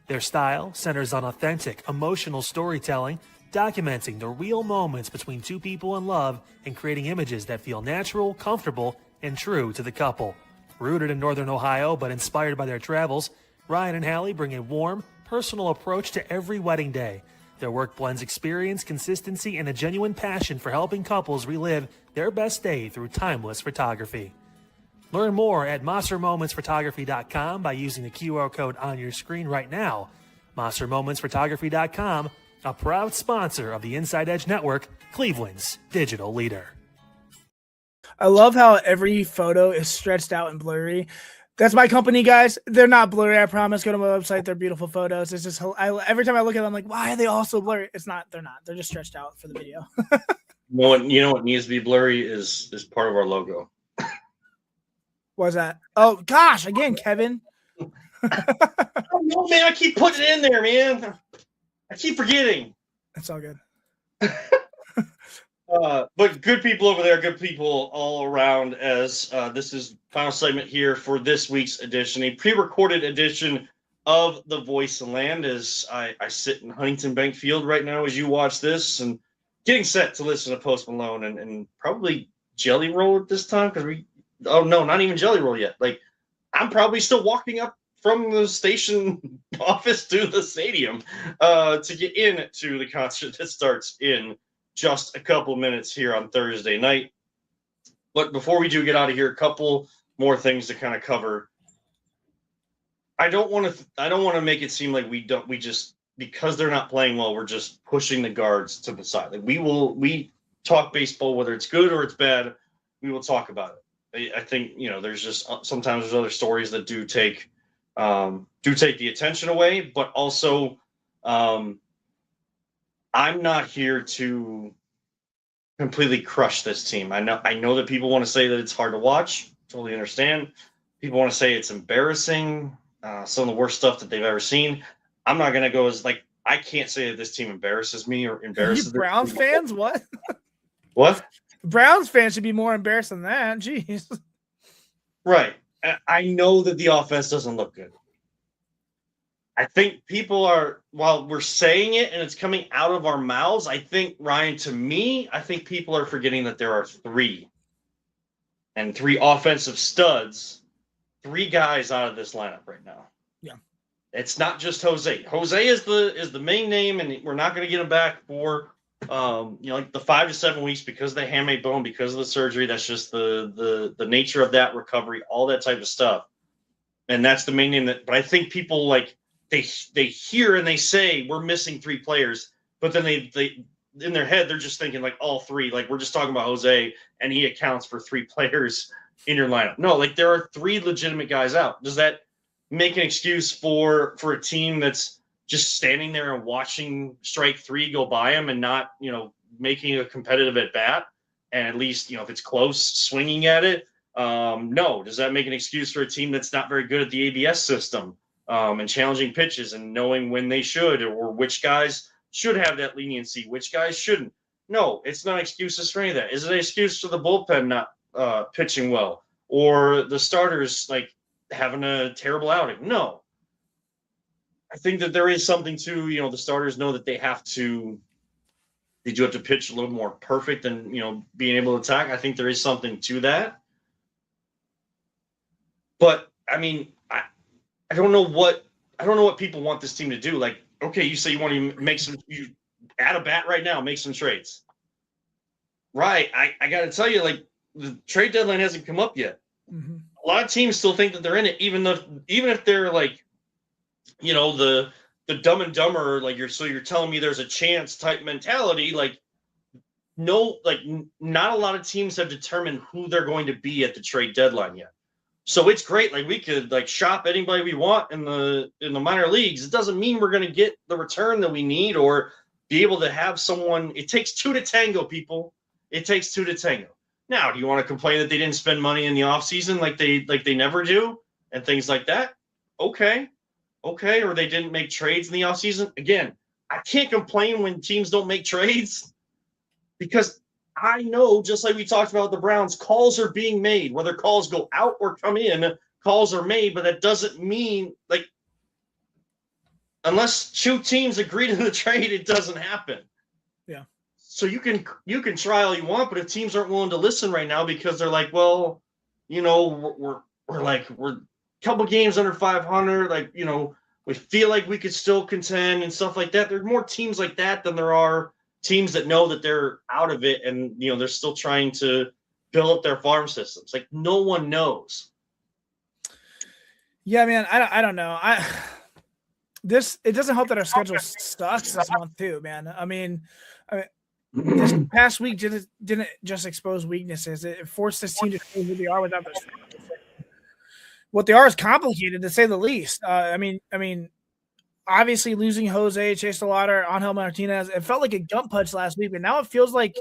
Their style centers on authentic, emotional storytelling, documenting the real moments between two people in love and creating images that feel natural, comfortable, and true to the couple. Rooted in Northern Ohio but inspired by their travels, Ryan and Hallie bring a warm, personal approach to every wedding day. Their work blends experience, consistency, and a genuine passion for helping couples relive their best day through timeless photography. Learn more at MossorMomentsPhotography.com by using the QR code on your screen right now. MossorMomentsPhotography.com, a proud sponsor of the Inside Edge Network, Cleveland's digital leader. I love how every photo is stretched out and blurry. That's my company, guys. They're not blurry, I promise. Go to my website. They're beautiful photos. It's just every time I look at them, I'm like, why are they all so blurry? It's not. They're not. They're just stretched out for the video. You know what needs to be blurry is part of our logo. What's that? Oh, gosh. Again, Kevin. Oh, no, man. I keep putting it in there, man. I keep forgetting. It's all good. But good people over there, good people all around, as this is final segment here for this week's edition, a pre-recorded edition of The Voice of Land, as I sit in Huntington Bank Field right now as you watch this and getting set to listen to Post Malone and probably Jelly Roll at this time because not even Jelly Roll yet. Like, I'm probably still walking up from the station office to the stadium to get into the concert that starts in just a couple minutes here on Thursday night. But before we do get out of here, a couple more things to kind of cover. I don't want to make it seem like we just because they're not playing well, we're just pushing the guards to the side. Like we talk baseball, whether it's good or it's bad, we will talk about it. I think, there's just sometimes there's other stories that do take the attention away, but also I'm not here to completely crush this team. I know that people want to say that it's hard to watch. Totally understand. People want to say it's embarrassing, some of the worst stuff that they've ever seen. I'm not going to go as like, I can't say that this team embarrasses me or embarrasses you Browns fans. What? What? Browns fans should be more embarrassed than that. Jeez. Right. I know that the offense doesn't look good. I think people are, while we're saying it and it's coming out of our mouths, I think, Ryan, to me, I think people are forgetting that there are three offensive studs, three guys out of this lineup right now. Yeah. It's not just Jose. Jose is the main name, and we're not going to get him back for like the 5 to 7 weeks because of the hamate bone, because of the surgery. That's just the nature of that recovery, all that type of stuff. And that's the main name but I think people like they hear and they say we're missing three players, but then they in their head they're just thinking like all three, like we're just talking about Jose and he accounts for three players in your lineup. No, like there are three legitimate guys out. Does that make an excuse for a team that's just standing there and watching strike three go by them and not, making a competitive at bat, and at least, if it's close, swinging at it. No. Does that make an excuse for a team that's not very good at the ABS system and challenging pitches and knowing when they should, or which guys should have that leniency, which guys shouldn't? No, it's not excuses for any of that. Is it an excuse for the bullpen not pitching well, or the starters like having a terrible outing? No. I think that there is something to, the starters know that they do have to pitch a little more perfect than, being able to attack. I think there is something to that. But I mean, I don't know what people want this team to do. Like, okay, you say you want to you add a bat right now, make some trades. Right. I got to tell you, like, the trade deadline hasn't come up yet. Mm-hmm. A lot of teams still think that they're in it, even if they're like, the dumb and dumber, like you're telling me there's a chance type mentality. Like, no, like not a lot of teams have determined who they're going to be at the trade deadline yet. So it's great. Like, we could like shop anybody we want in the minor leagues. It doesn't mean we're going to get the return that we need or be able to have someone. It takes two to tango, people. It takes two to tango. Now, do you want to complain that they didn't spend money in the offseason like they never do and things like that? Okay. Or they didn't make trades in the offseason. Again, I can't complain when teams don't make trades because I know, just like we talked about the Browns, calls are being made. Whether calls go out or come in, calls are made, but that doesn't mean, like, unless two teams agree to the trade, it doesn't happen. Yeah. So you can try all you want, but if teams aren't willing to listen right now because they're like, well, we're a couple games under 500, like, we feel like we could still contend and stuff like that. There are more teams like that than there are teams that know that they're out of it and, they're still trying to build up their farm systems. Like, no one knows. Yeah, man, I don't know. It doesn't help that our schedule sucks this month too, man. I mean, this past week didn't just expose weaknesses. It forced this team to show who they are without their what they are is complicated, to say the least. I mean, obviously losing Jose, Chase DeLauder, Angel Martinez, it felt like a gut punch last week, but now it feels like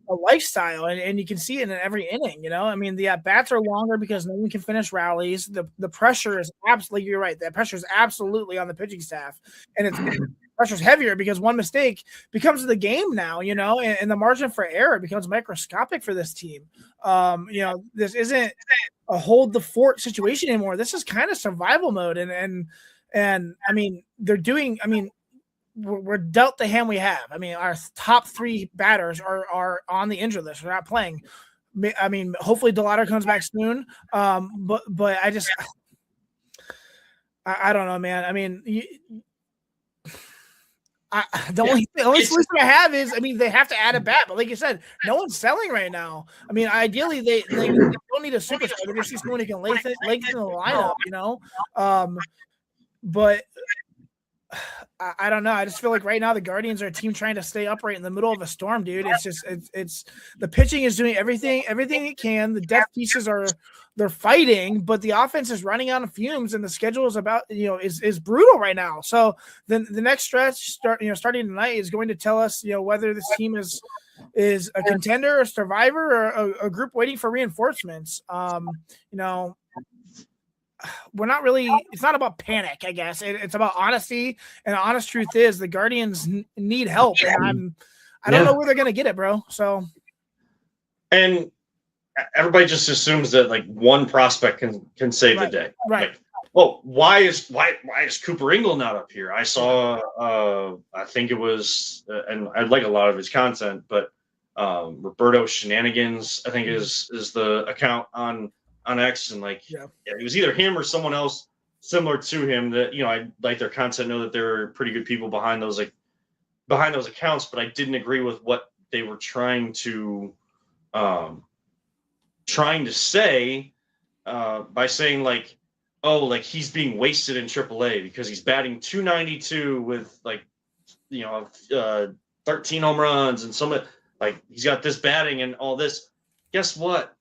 a lifestyle, and you can see it in every inning. I mean, the at-bats are longer because no one can finish rallies. The pressure is absolutely, you're right, that pressure is absolutely on the pitching staff, and it's pressure's heavier because one mistake becomes the game now, and the margin for error becomes microscopic for this team. This isn't a hold the fort situation anymore. This is kind of survival mode, and I mean, we're dealt the hand we have. I mean, our top three batters are on the injured list. We're not playing. I mean, hopefully DeLauder comes back soon. But I don't know, man. I mean, the only solution I have is, they have to add a bat, but like you said, no one's selling right now. I mean, ideally they don't need a superstar. They just need someone who can lengthen the lineup, But I don't know. I just feel like right now the Guardians are a team trying to stay upright in the middle of a storm, dude. It's just it's the pitching is doing everything it can. The depth pieces they're fighting, but the offense is running out of fumes, and the schedule is brutal right now. So then the next stretch starting tonight is going to tell us whether this team is a contender, a survivor, or a group waiting for reinforcements. We're not really, it's not about panic, I guess. It's about honesty, and the honest truth is the Guardians need help, and I don't know where they're going to get it, bro. So, and everybody just assumes that like one prospect can save the day. Right. Like, well, why is Cooper Ingle not up here? I saw, I think it was, and I like a lot of his content, but Roberto Shenanigans, I think is the account on X, and it was either him or someone else similar to him that I like their content, know that there are pretty good people behind those accounts, but I didn't agree with what they were trying to say by saying he's being wasted in AAA because he's batting .292 with 13 home runs and some he's got this batting and all this. Guess what?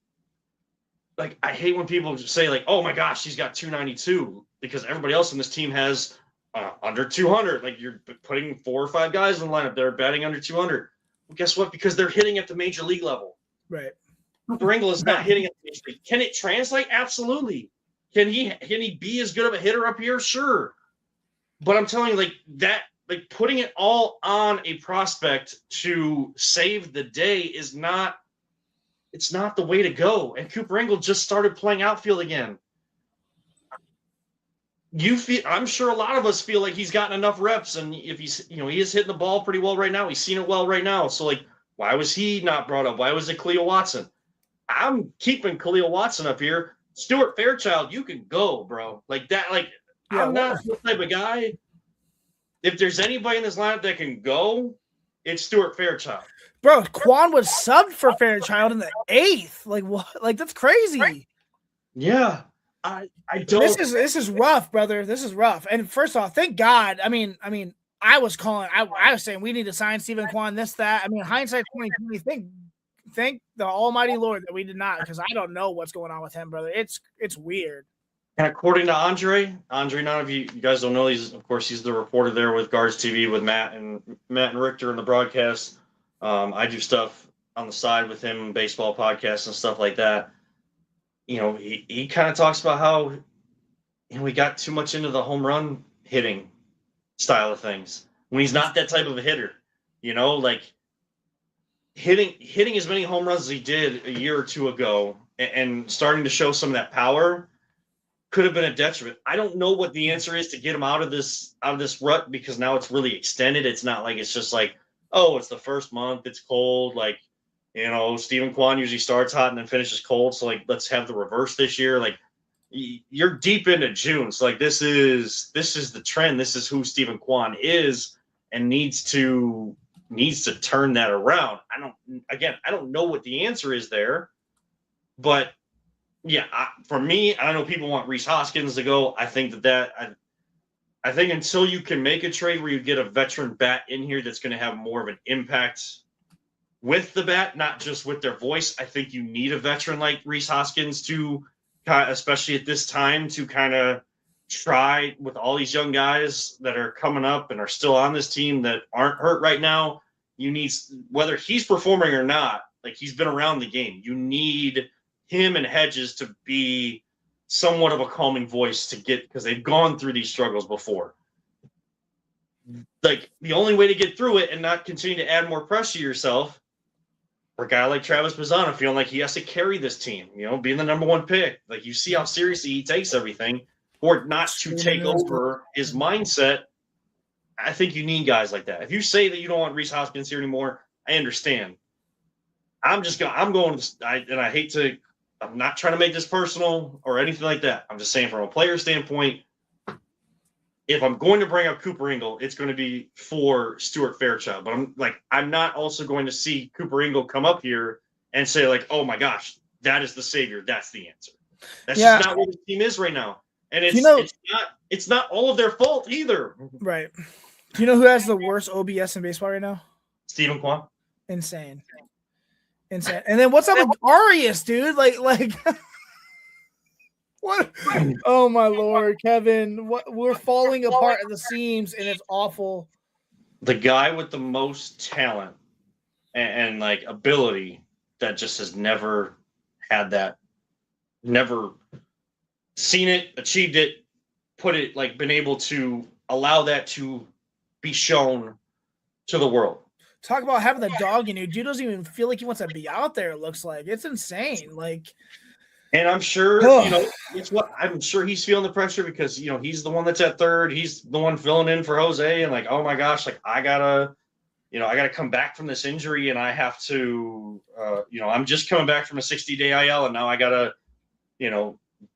I hate when people say oh my gosh, he's got .292. because everybody else on this team has under 200. Like you're putting 4 or 5 guys in the lineup that are batting under 200. Well, guess what? Because they're hitting at the major league level. Right. Cooper Ingle is not hitting at the major league. Can it translate? Absolutely. Can he be as good of a hitter up here? Sure. But I'm telling you, like putting it all on a prospect to save the day is not the way to go. And Cooper Ingle just started playing outfield again. I'm sure a lot of us feel like he's gotten enough reps, and if he's, he is hitting the ball pretty well right now. He's seen it well right now. So like, why was he not brought up? Why was it Khalil Watson? I'm keeping Khalil Watson up here. Stuart Fairchild, you can go, bro. Like that, I'm not the type of guy. If there's anybody in this lineup that can go, it's Stuart Fairchild. Bro, Quan was subbed for Fairchild in the 8th. Like what? Like that's crazy. Yeah. I don't. This is rough, brother. This is rough. And first off, thank God. I mean, I was saying we need to sign Stephen Kwan, this, that. I mean, hindsight 2020. Thank the Almighty Lord that we did not, because I don't know what's going on with him, brother. It's weird. And according to Andre, none of you guys don't know, he's the reporter there with Guards TV with Matt and Richter in the broadcast. I do stuff on the side with him, baseball podcasts and stuff like that. He kind of talks about how we got too much into the home run hitting style of things when he's not that type of a hitter. Like hitting as many home runs as he did a year or two ago and starting to show some of that power could have been a detriment. I don't know what the answer is to get him out of this rut, because now it's really extended. It's not like it's just like, oh, it's the first month, it's cold. Like, Stephen Kwan usually starts hot and then finishes cold. So like, let's have the reverse this year. Like, you're deep into June. So like, this is the trend. This is who Stephen Kwan is and needs to turn that around. I don't know what the answer is there, but yeah, for me, I don't know. People want Rhys Hoskins to go. I think I think until you can make a trade where you get a veteran bat in here that's going to have more of an impact with the bat, not just with their voice, I think you need a veteran like Rhys Hoskins to, especially at this time, to kind of try with all these young guys that are coming up and are still on this team that aren't hurt right now. You need, whether he's performing or not, like he's been around the game, you need him and Hedges to be somewhat of a calming voice to get, because they've gone through these struggles before. Like, the only way to get through it and not continue to add more pressure to yourself, for a guy like Travis Mazzano feeling like he has to carry this team, being the number 1 pick. Like, you see how seriously he takes everything, for it not to take over his mindset. I think you need guys like that. If you say that you don't want Rhys Hoskins here anymore, I understand. I'm not trying to make this personal or anything like that. I'm just saying, from a player standpoint, if I'm going to bring up Cooper Ingle, it's going to be for Stuart Fairchild. But I'm not also going to see Cooper Ingle come up here and say like, oh my gosh, that is the savior. That's the answer. That's just not where the team is right now. And it's not all of their fault either. Right. Do you know who has the worst OBS in baseball right now? Stephen Kwan. Insane. And then what's up with Arias, dude? Like what? Oh my Lord, Kevin! We're falling apart at the seams, and it's awful. The guy with the most talent and like ability that just has never had that, never seen it, achieved it, been able to allow that to be shown to the world. Talk about having the dog in you. Dude doesn't even feel like he wants to be out there. It looks like it's insane. And I'm sure, I'm sure he's feeling the pressure because, he's the one that's at third. He's the one filling in for Jose. And oh my gosh, I gotta come back from this injury and I have to, I'm just coming back from a 60-day IL and now I gotta,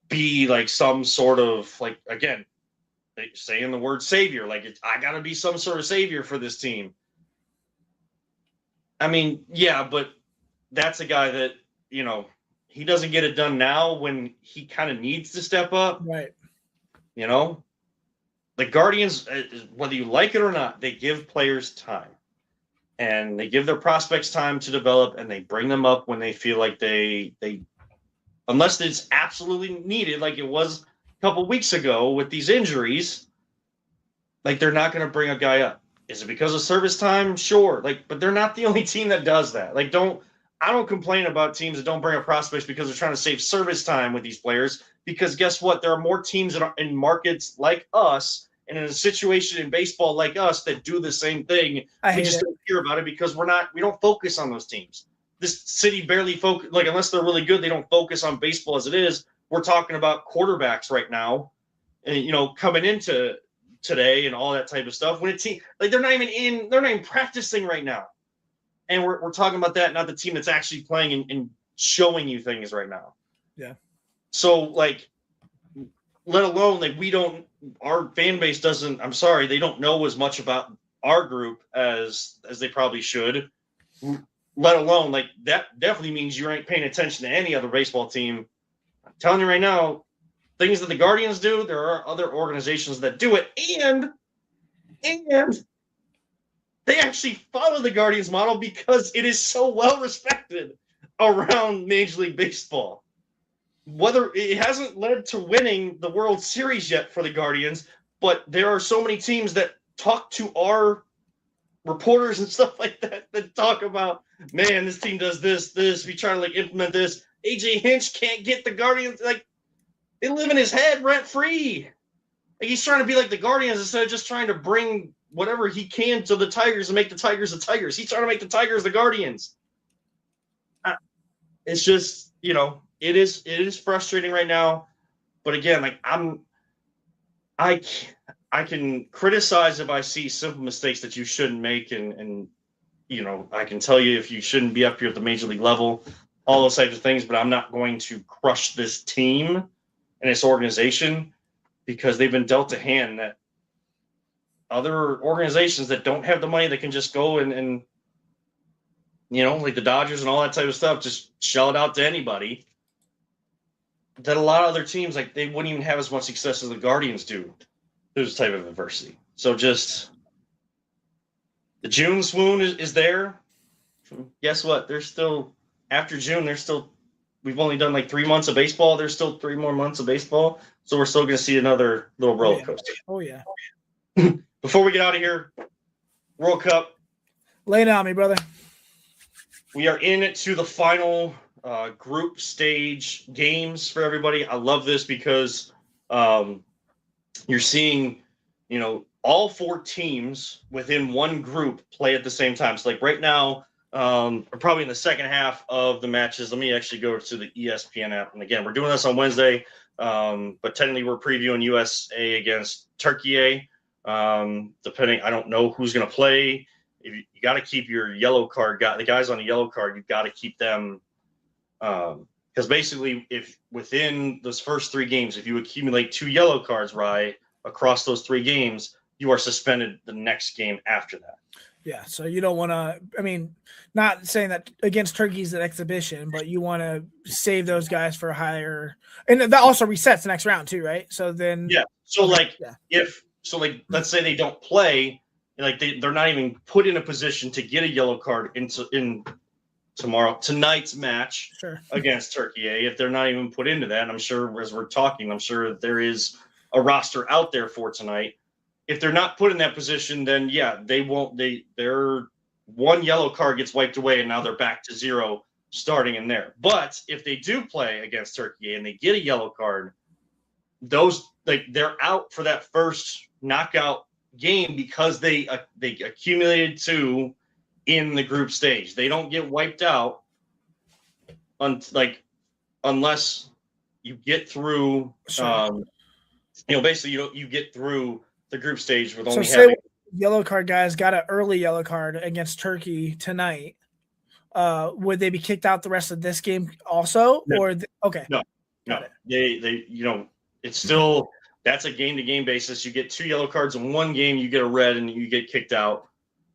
be like some sort of again, saying the word savior. I gotta be some sort of savior for this team. I mean, yeah, but that's a guy that, he doesn't get it done now when he kind of needs to step up. Right. The Guardians, whether you like it or not, they give players time. And they give their prospects time to develop, and they bring them up when they feel like they unless it's absolutely needed, like it was couple weeks ago with these injuries, like they're not going to bring a guy up. Is it because of service time? Sure. Like, but they're not the only team that does that. Like, I don't complain about teams that don't bring up prospects because they're trying to save service time with these players. Because guess what? There are more teams in markets like us and in a situation in baseball like us that do the same thing. We just don't hear about it because we don't focus on those teams. This city barely focus, like, unless they're really good, they don't focus on baseball as it is. We're talking about quarterbacks right now, and coming into today and all that type of stuff. When a team, like, they're not even practicing right now, and we're talking about that, not the team that's actually playing and showing you things right now. Yeah. So, like, let alone, like, our fan base doesn't. I'm sorry, they don't know as much about our group as they probably should. Let alone, like, that definitely means you ain't paying attention to any other baseball team. I'm telling you right now, things that the Guardians do, there are other organizations that do it, and they actually follow the Guardians model because it is so well respected around Major League Baseball. Whether it hasn't led to winning the World Series yet for the Guardians, but there are so many teams that talk to our reporters and stuff like that talk about, man, this team does this, we try to, like, implement this. AJ Hinch can't get the Guardians, like, they live in his head rent free. Like, he's trying to be like the Guardians instead of just trying to bring whatever he can to the Tigers and make the Tigers the Tigers. He's trying to make the Tigers the Guardians. It's just, it is frustrating right now. But again, like, I can criticize if I see simple mistakes that you shouldn't make, and I can tell you if you shouldn't be up here at the Major League level, all those types of things, but I'm not going to crush this team and its organization because they've been dealt a hand that other organizations that don't have the money that can just go and like the Dodgers and all that type of stuff, just shell it out to anybody, that a lot of other teams, like, they wouldn't even have as much success as the Guardians do. There's a type of adversity. So just the June swoon is there. Guess what? There's still, after June, we've only done like 3 months of baseball. There's still 3 more months of baseball. So we're still going to see another little roller coaster. Oh, yeah. Before we get out of here, World Cup. Lay it on me, brother. We are into the final group stage games for everybody. I love this because you're seeing, all 4 teams within one group play at the same time. So, like, right now, we're probably in the second half of the matches. Let me actually go to the ESPN app. And again, we're doing this on Wednesday, but technically we're previewing USA against Turkey. Depending, I don't know who's going to play. You got to keep your yellow card the guys on the yellow card. You've got to keep them, because basically, if within those first 3 games, if you accumulate 2 yellow cards, across those 3 games, you are suspended the next game after that. Yeah, so you don't want to. I mean, not saying that against Turkey's an exhibition, but you want to save those guys for a higher, and that also resets the next round too, right? So then, yeah. So let's say they don't play. Like, they're not even put in a position to get a yellow card in tonight's match against Turkey. If they're not even put into that, and I'm sure as we're talking, I'm sure there is a roster out there for tonight. If they're not put in that position, then they won't. Their 1 yellow card gets wiped away, and now they're back to 0 starting in there. But if they do play against Turkey and they get a yellow card, they're out for that first knockout game because they accumulated 2 in the group stage. They don't get wiped out unless you get through. Basically you get through the group stage with only having yellow card guys got an early yellow card against Turkey tonight. Would they be kicked out the rest of this game also? No. Or okay, no, they it's still. That's a game-to-game basis. You get 2 yellow cards in one game, you get a red, and you get kicked out.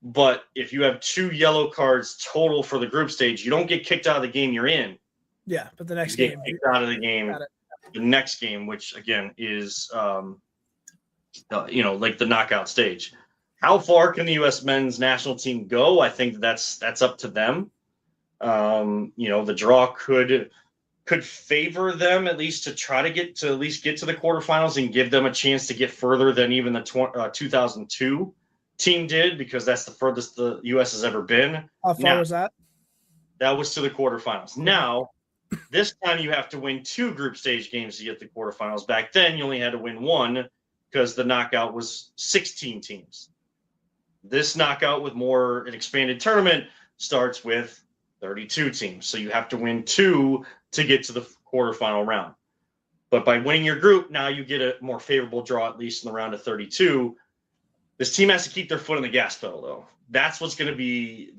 But if you have 2 yellow cards total for the group stage, you don't get kicked out of the game you're in. Yeah, but the next game. You get kicked out of the game, the next game, which, again, is, like the knockout stage. How far can the U.S. men's national team go? I think that's up to them. The draw could could favor them at least to try to get to the quarterfinals and give them a chance to get further than even the 2002 team did, because that's the furthest the U.S. has ever been. How far was that? That was to the quarterfinals. Now, this time you have to win 2 group stage games to get the quarterfinals. Back then, you only had to win 1 because the knockout was 16 teams. This knockout with an expanded tournament starts with 32 teams. So you have to win 2 to get to the quarterfinal round. But by winning your group, now you get a more favorable draw, at least in the round of 32. This team has to keep their foot on the gas pedal, though. That's what's going to be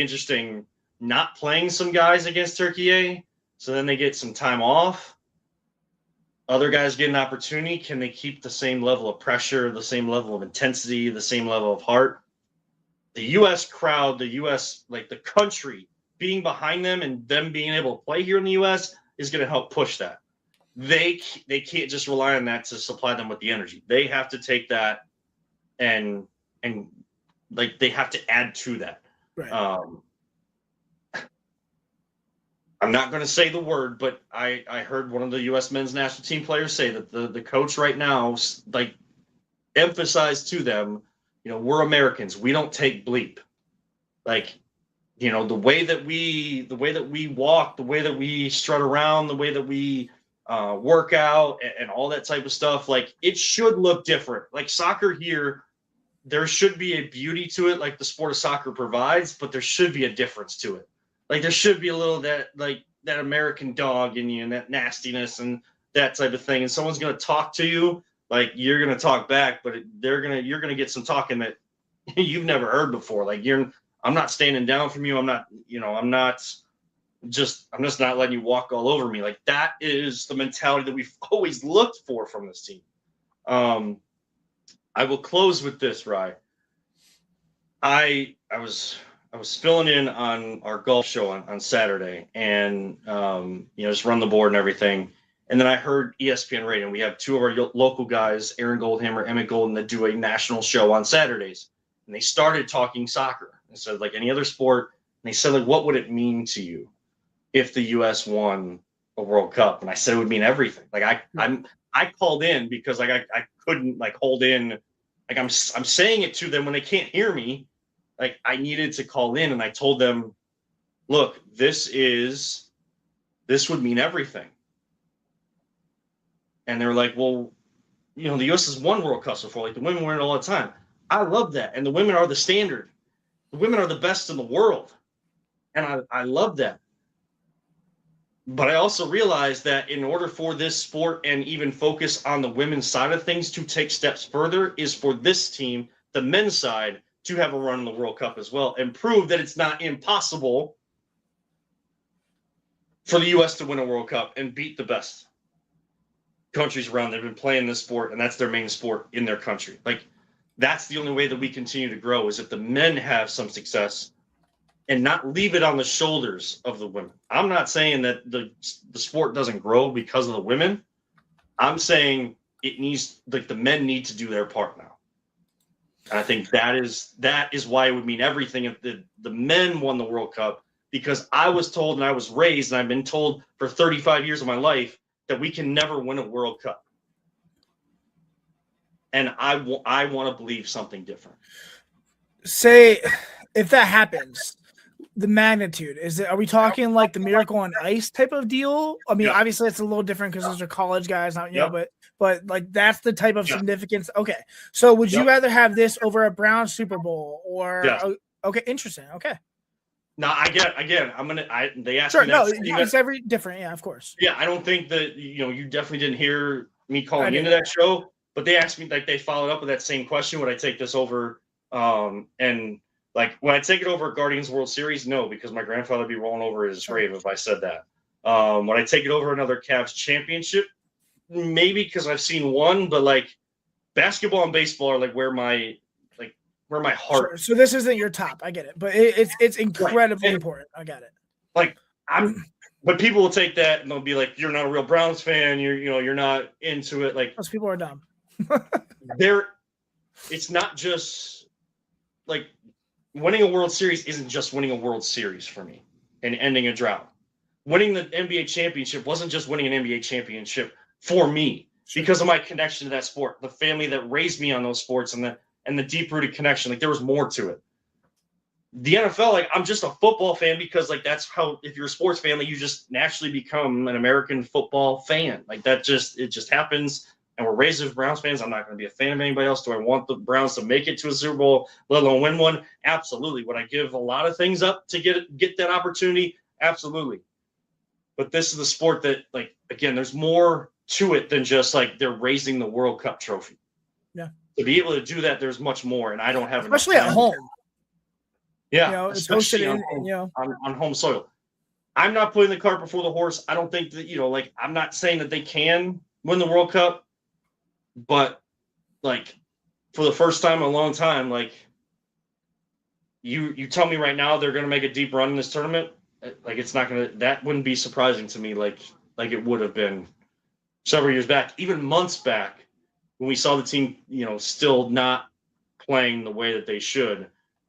interesting. Not playing some guys against Turkey, so then they get some time off. Other guys get an opportunity. Can they keep the same level of pressure, the same level of intensity, the same level of heart? The U.S. crowd, the U.S., like the country, being behind them and them being able to play here in the U.S. is going to help push that. They can't just rely on that to supply them with the energy. They have to take that and like they have to add to that. Right. I'm not going to say the word, but I heard one of the U.S. men's national team players say that the coach right now, like, emphasized to them, we're Americans. We don't take bleep. Like, the way that we walk, the way that we strut around, the way that we work out and all that type of stuff, like, it should look different. Like soccer here, there should be a beauty to it, like the sport of soccer provides, but there should be a difference to it. Like there should be a little that American dog in you and that nastiness and that type of thing. And someone's going to talk to you, like you're going to talk back, but you're going to get some talking that you've never heard before. Like I'm not standing down from you. I'm just not letting you walk all over me. Like that is the mentality that we've always looked for from this team. I will close with this, Rye. I was filling in on our golf show on Saturday and, just run the board and everything. And then I heard ESPN radio. We have 2 of our local guys, Aaron Goldhammer, Emmett Golden, that do a national show on Saturdays. And they started talking soccer. And said, like any other sport, and they said, like, what would it mean to you if the U.S. won a World Cup? And I said it would mean everything. Like I called in because like I couldn't like hold in. Like I'm saying it to them when they can't hear me. Like I needed to call in, and I told them, look, this would mean everything. And they were like, well, the U.S. has won World Cups before. Like the women win it all the time. I love that. And the women are the standard. The women are the best in the world. And I love that. But I also realized that in order for this sport and even focus on the women's side of things to take steps further is for this team, the men's side, to have a run in the World Cup as well and prove that it's not impossible for the U.S. to win a World Cup and beat the best countries around. They've been playing this sport, and that's their main sport in their country. Like, that's the only way that we continue to grow is if the men have some success and not leave it on the shoulders of the women. I'm not saying that the sport doesn't grow because of the women. I'm saying it needs, like, the men need to do their part now. And I think that is why it would mean everything if the men won the World Cup, because I was told and I was raised and I've been told for 35 years of my life that we can never win a World Cup. And I want to believe something different. Say, if that happens, the magnitude, are we talking like the Miracle on Ice type of deal? I mean, obviously it's a little different because those are college guys, not but like that's the type of significance. Okay, so would you rather have this over a Browns Super Bowl or? Okay, interesting. Okay. No, they asked me that. No, it's every different. Yeah, of course. Yeah, I don't think that you definitely didn't hear me calling into that show, but they asked me, like, they followed up with that same question: would I take this over? And like, when I take it over Guardians World Series, no, because my grandfather would be rolling over his grave if I said that. When I take it over another Cavs championship, maybe, because I've seen one, but like basketball and baseball are like where my heart. Sure. So this isn't your top. I get it, but it's incredibly important. I got it. Like but people will take that and they'll be like, "You're not a real Browns fan. You're not into it." Like, those people are dumb. It's not just like winning a World Series isn't just winning a World Series for me and ending a drought. winning the NBA championship wasn't just winning an NBA championship for me because of my connection to that sport, the family that raised me on those sports, and the deep-rooted connection. Like, there was more to it. The NFL, like, I'm just a football fan because, like, that's how, if you're a sports family, you just naturally become an American football fan. Like, it just happens. And we're raised as Browns fans. I'm not going to be a fan of anybody else. Do I want the Browns to make it to a Super Bowl, let alone win one? Absolutely. Would I give a lot of things up to get that opportunity? Absolutely. But this is the sport that, like, again, there's more to it than just, like, they're raising the World Cup trophy. Yeah. To be able to do that, there's much more, and I don't have especially at home. Yeah, it's hosted on home soil. I'm not putting the cart before the horse. I don't think that, like, I'm not saying that they can win the World Cup, but, like, for the first time in a long time, like, you tell me right now they're going to make a deep run in this tournament, like, it's not going to, that wouldn't be surprising to me, like it would have been several years back, even months back, when we saw the team, still not playing the way that they should,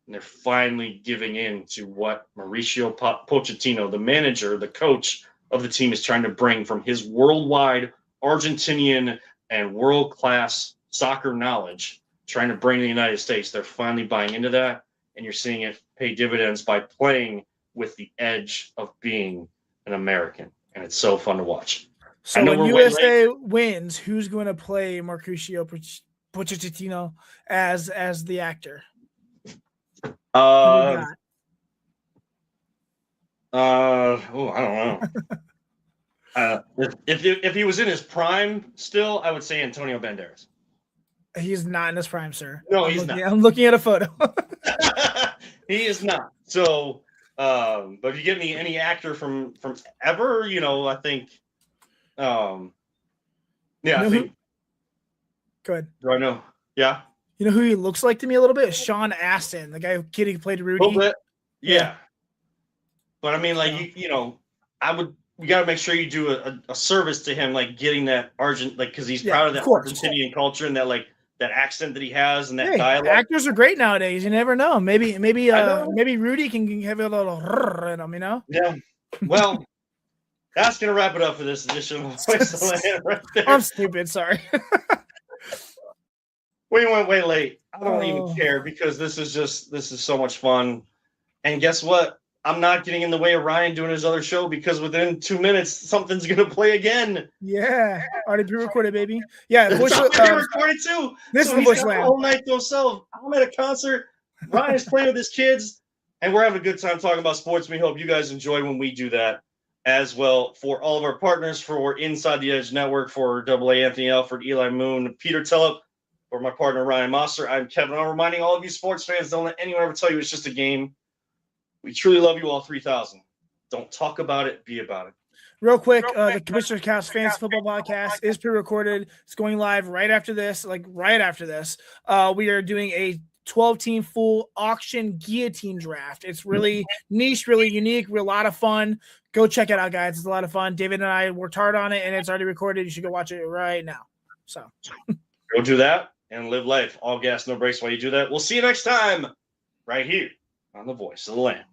and they're finally giving in to what Mauricio Pochettino, the manager, the coach of the team, is trying to bring from his worldwide Argentinian and world-class soccer knowledge, trying to bring to the United States. They're finally buying into that, and you're seeing it pay dividends by playing with the edge of being an American, and it's so fun to watch. So when USA wins, who's going to play Mauricio Pochettino as the actor? I don't know. If he was in his prime still, I would say Antonio Banderas. He's not in his prime, sir. No, he's not. I'm looking at a photo. He is not. So, but if you give me any actor from ever, I think, I think. Go ahead. Do I know? Yeah. You know who he looks like to me a little bit? Sean Astin, the guy who played Rudy. A little bit. Yeah. But I mean, like, you got to make sure you do a service to him, like getting that because he's proud of that Argentinian culture and that, like, that accent that he has and that dialect. Actors are great nowadays. You never know. Maybe Rudy can have a little in him, Yeah. Well, that's going to wrap it up for this edition of Voice of the Land right there. I'm stupid. Sorry. We went way late. I don't even care because this is so much fun. And guess what? I'm not getting in the way of Ryan doing his other show because within 2 minutes, something's going to play again. Yeah. Already pre-recorded, baby. Yeah. It's pre-recorded too. This is the Voice Land. Whole night to himself. I'm at a concert. Ryan's playing with his kids, and we're having a good time talking about sports. We hope you guys enjoy when we do that as well. For all of our partners, for Inside the Edge Network, for AA Anthony Alford, Eli Moon, Peter Tellup, for my partner Ryan Mossor, I'm Kevin. I'm reminding all of you sports fans, don't let anyone ever tell you it's just a game. We truly love you all 3,000. Don't talk about it, be about it. Real quick, the Commissioner's Cast Fantasy Football Podcast is pre-recorded. It's going live right after this. We are doing a 12-team full auction guillotine draft. It's really niche, really unique, a lot of fun. Go check it out, guys. It's a lot of fun. David and I worked hard on it, and it's already recorded. You should go watch it right now. So go do that and live life. All gas, no brakes while you do that. We'll see you next time right here on the Voice of the Land.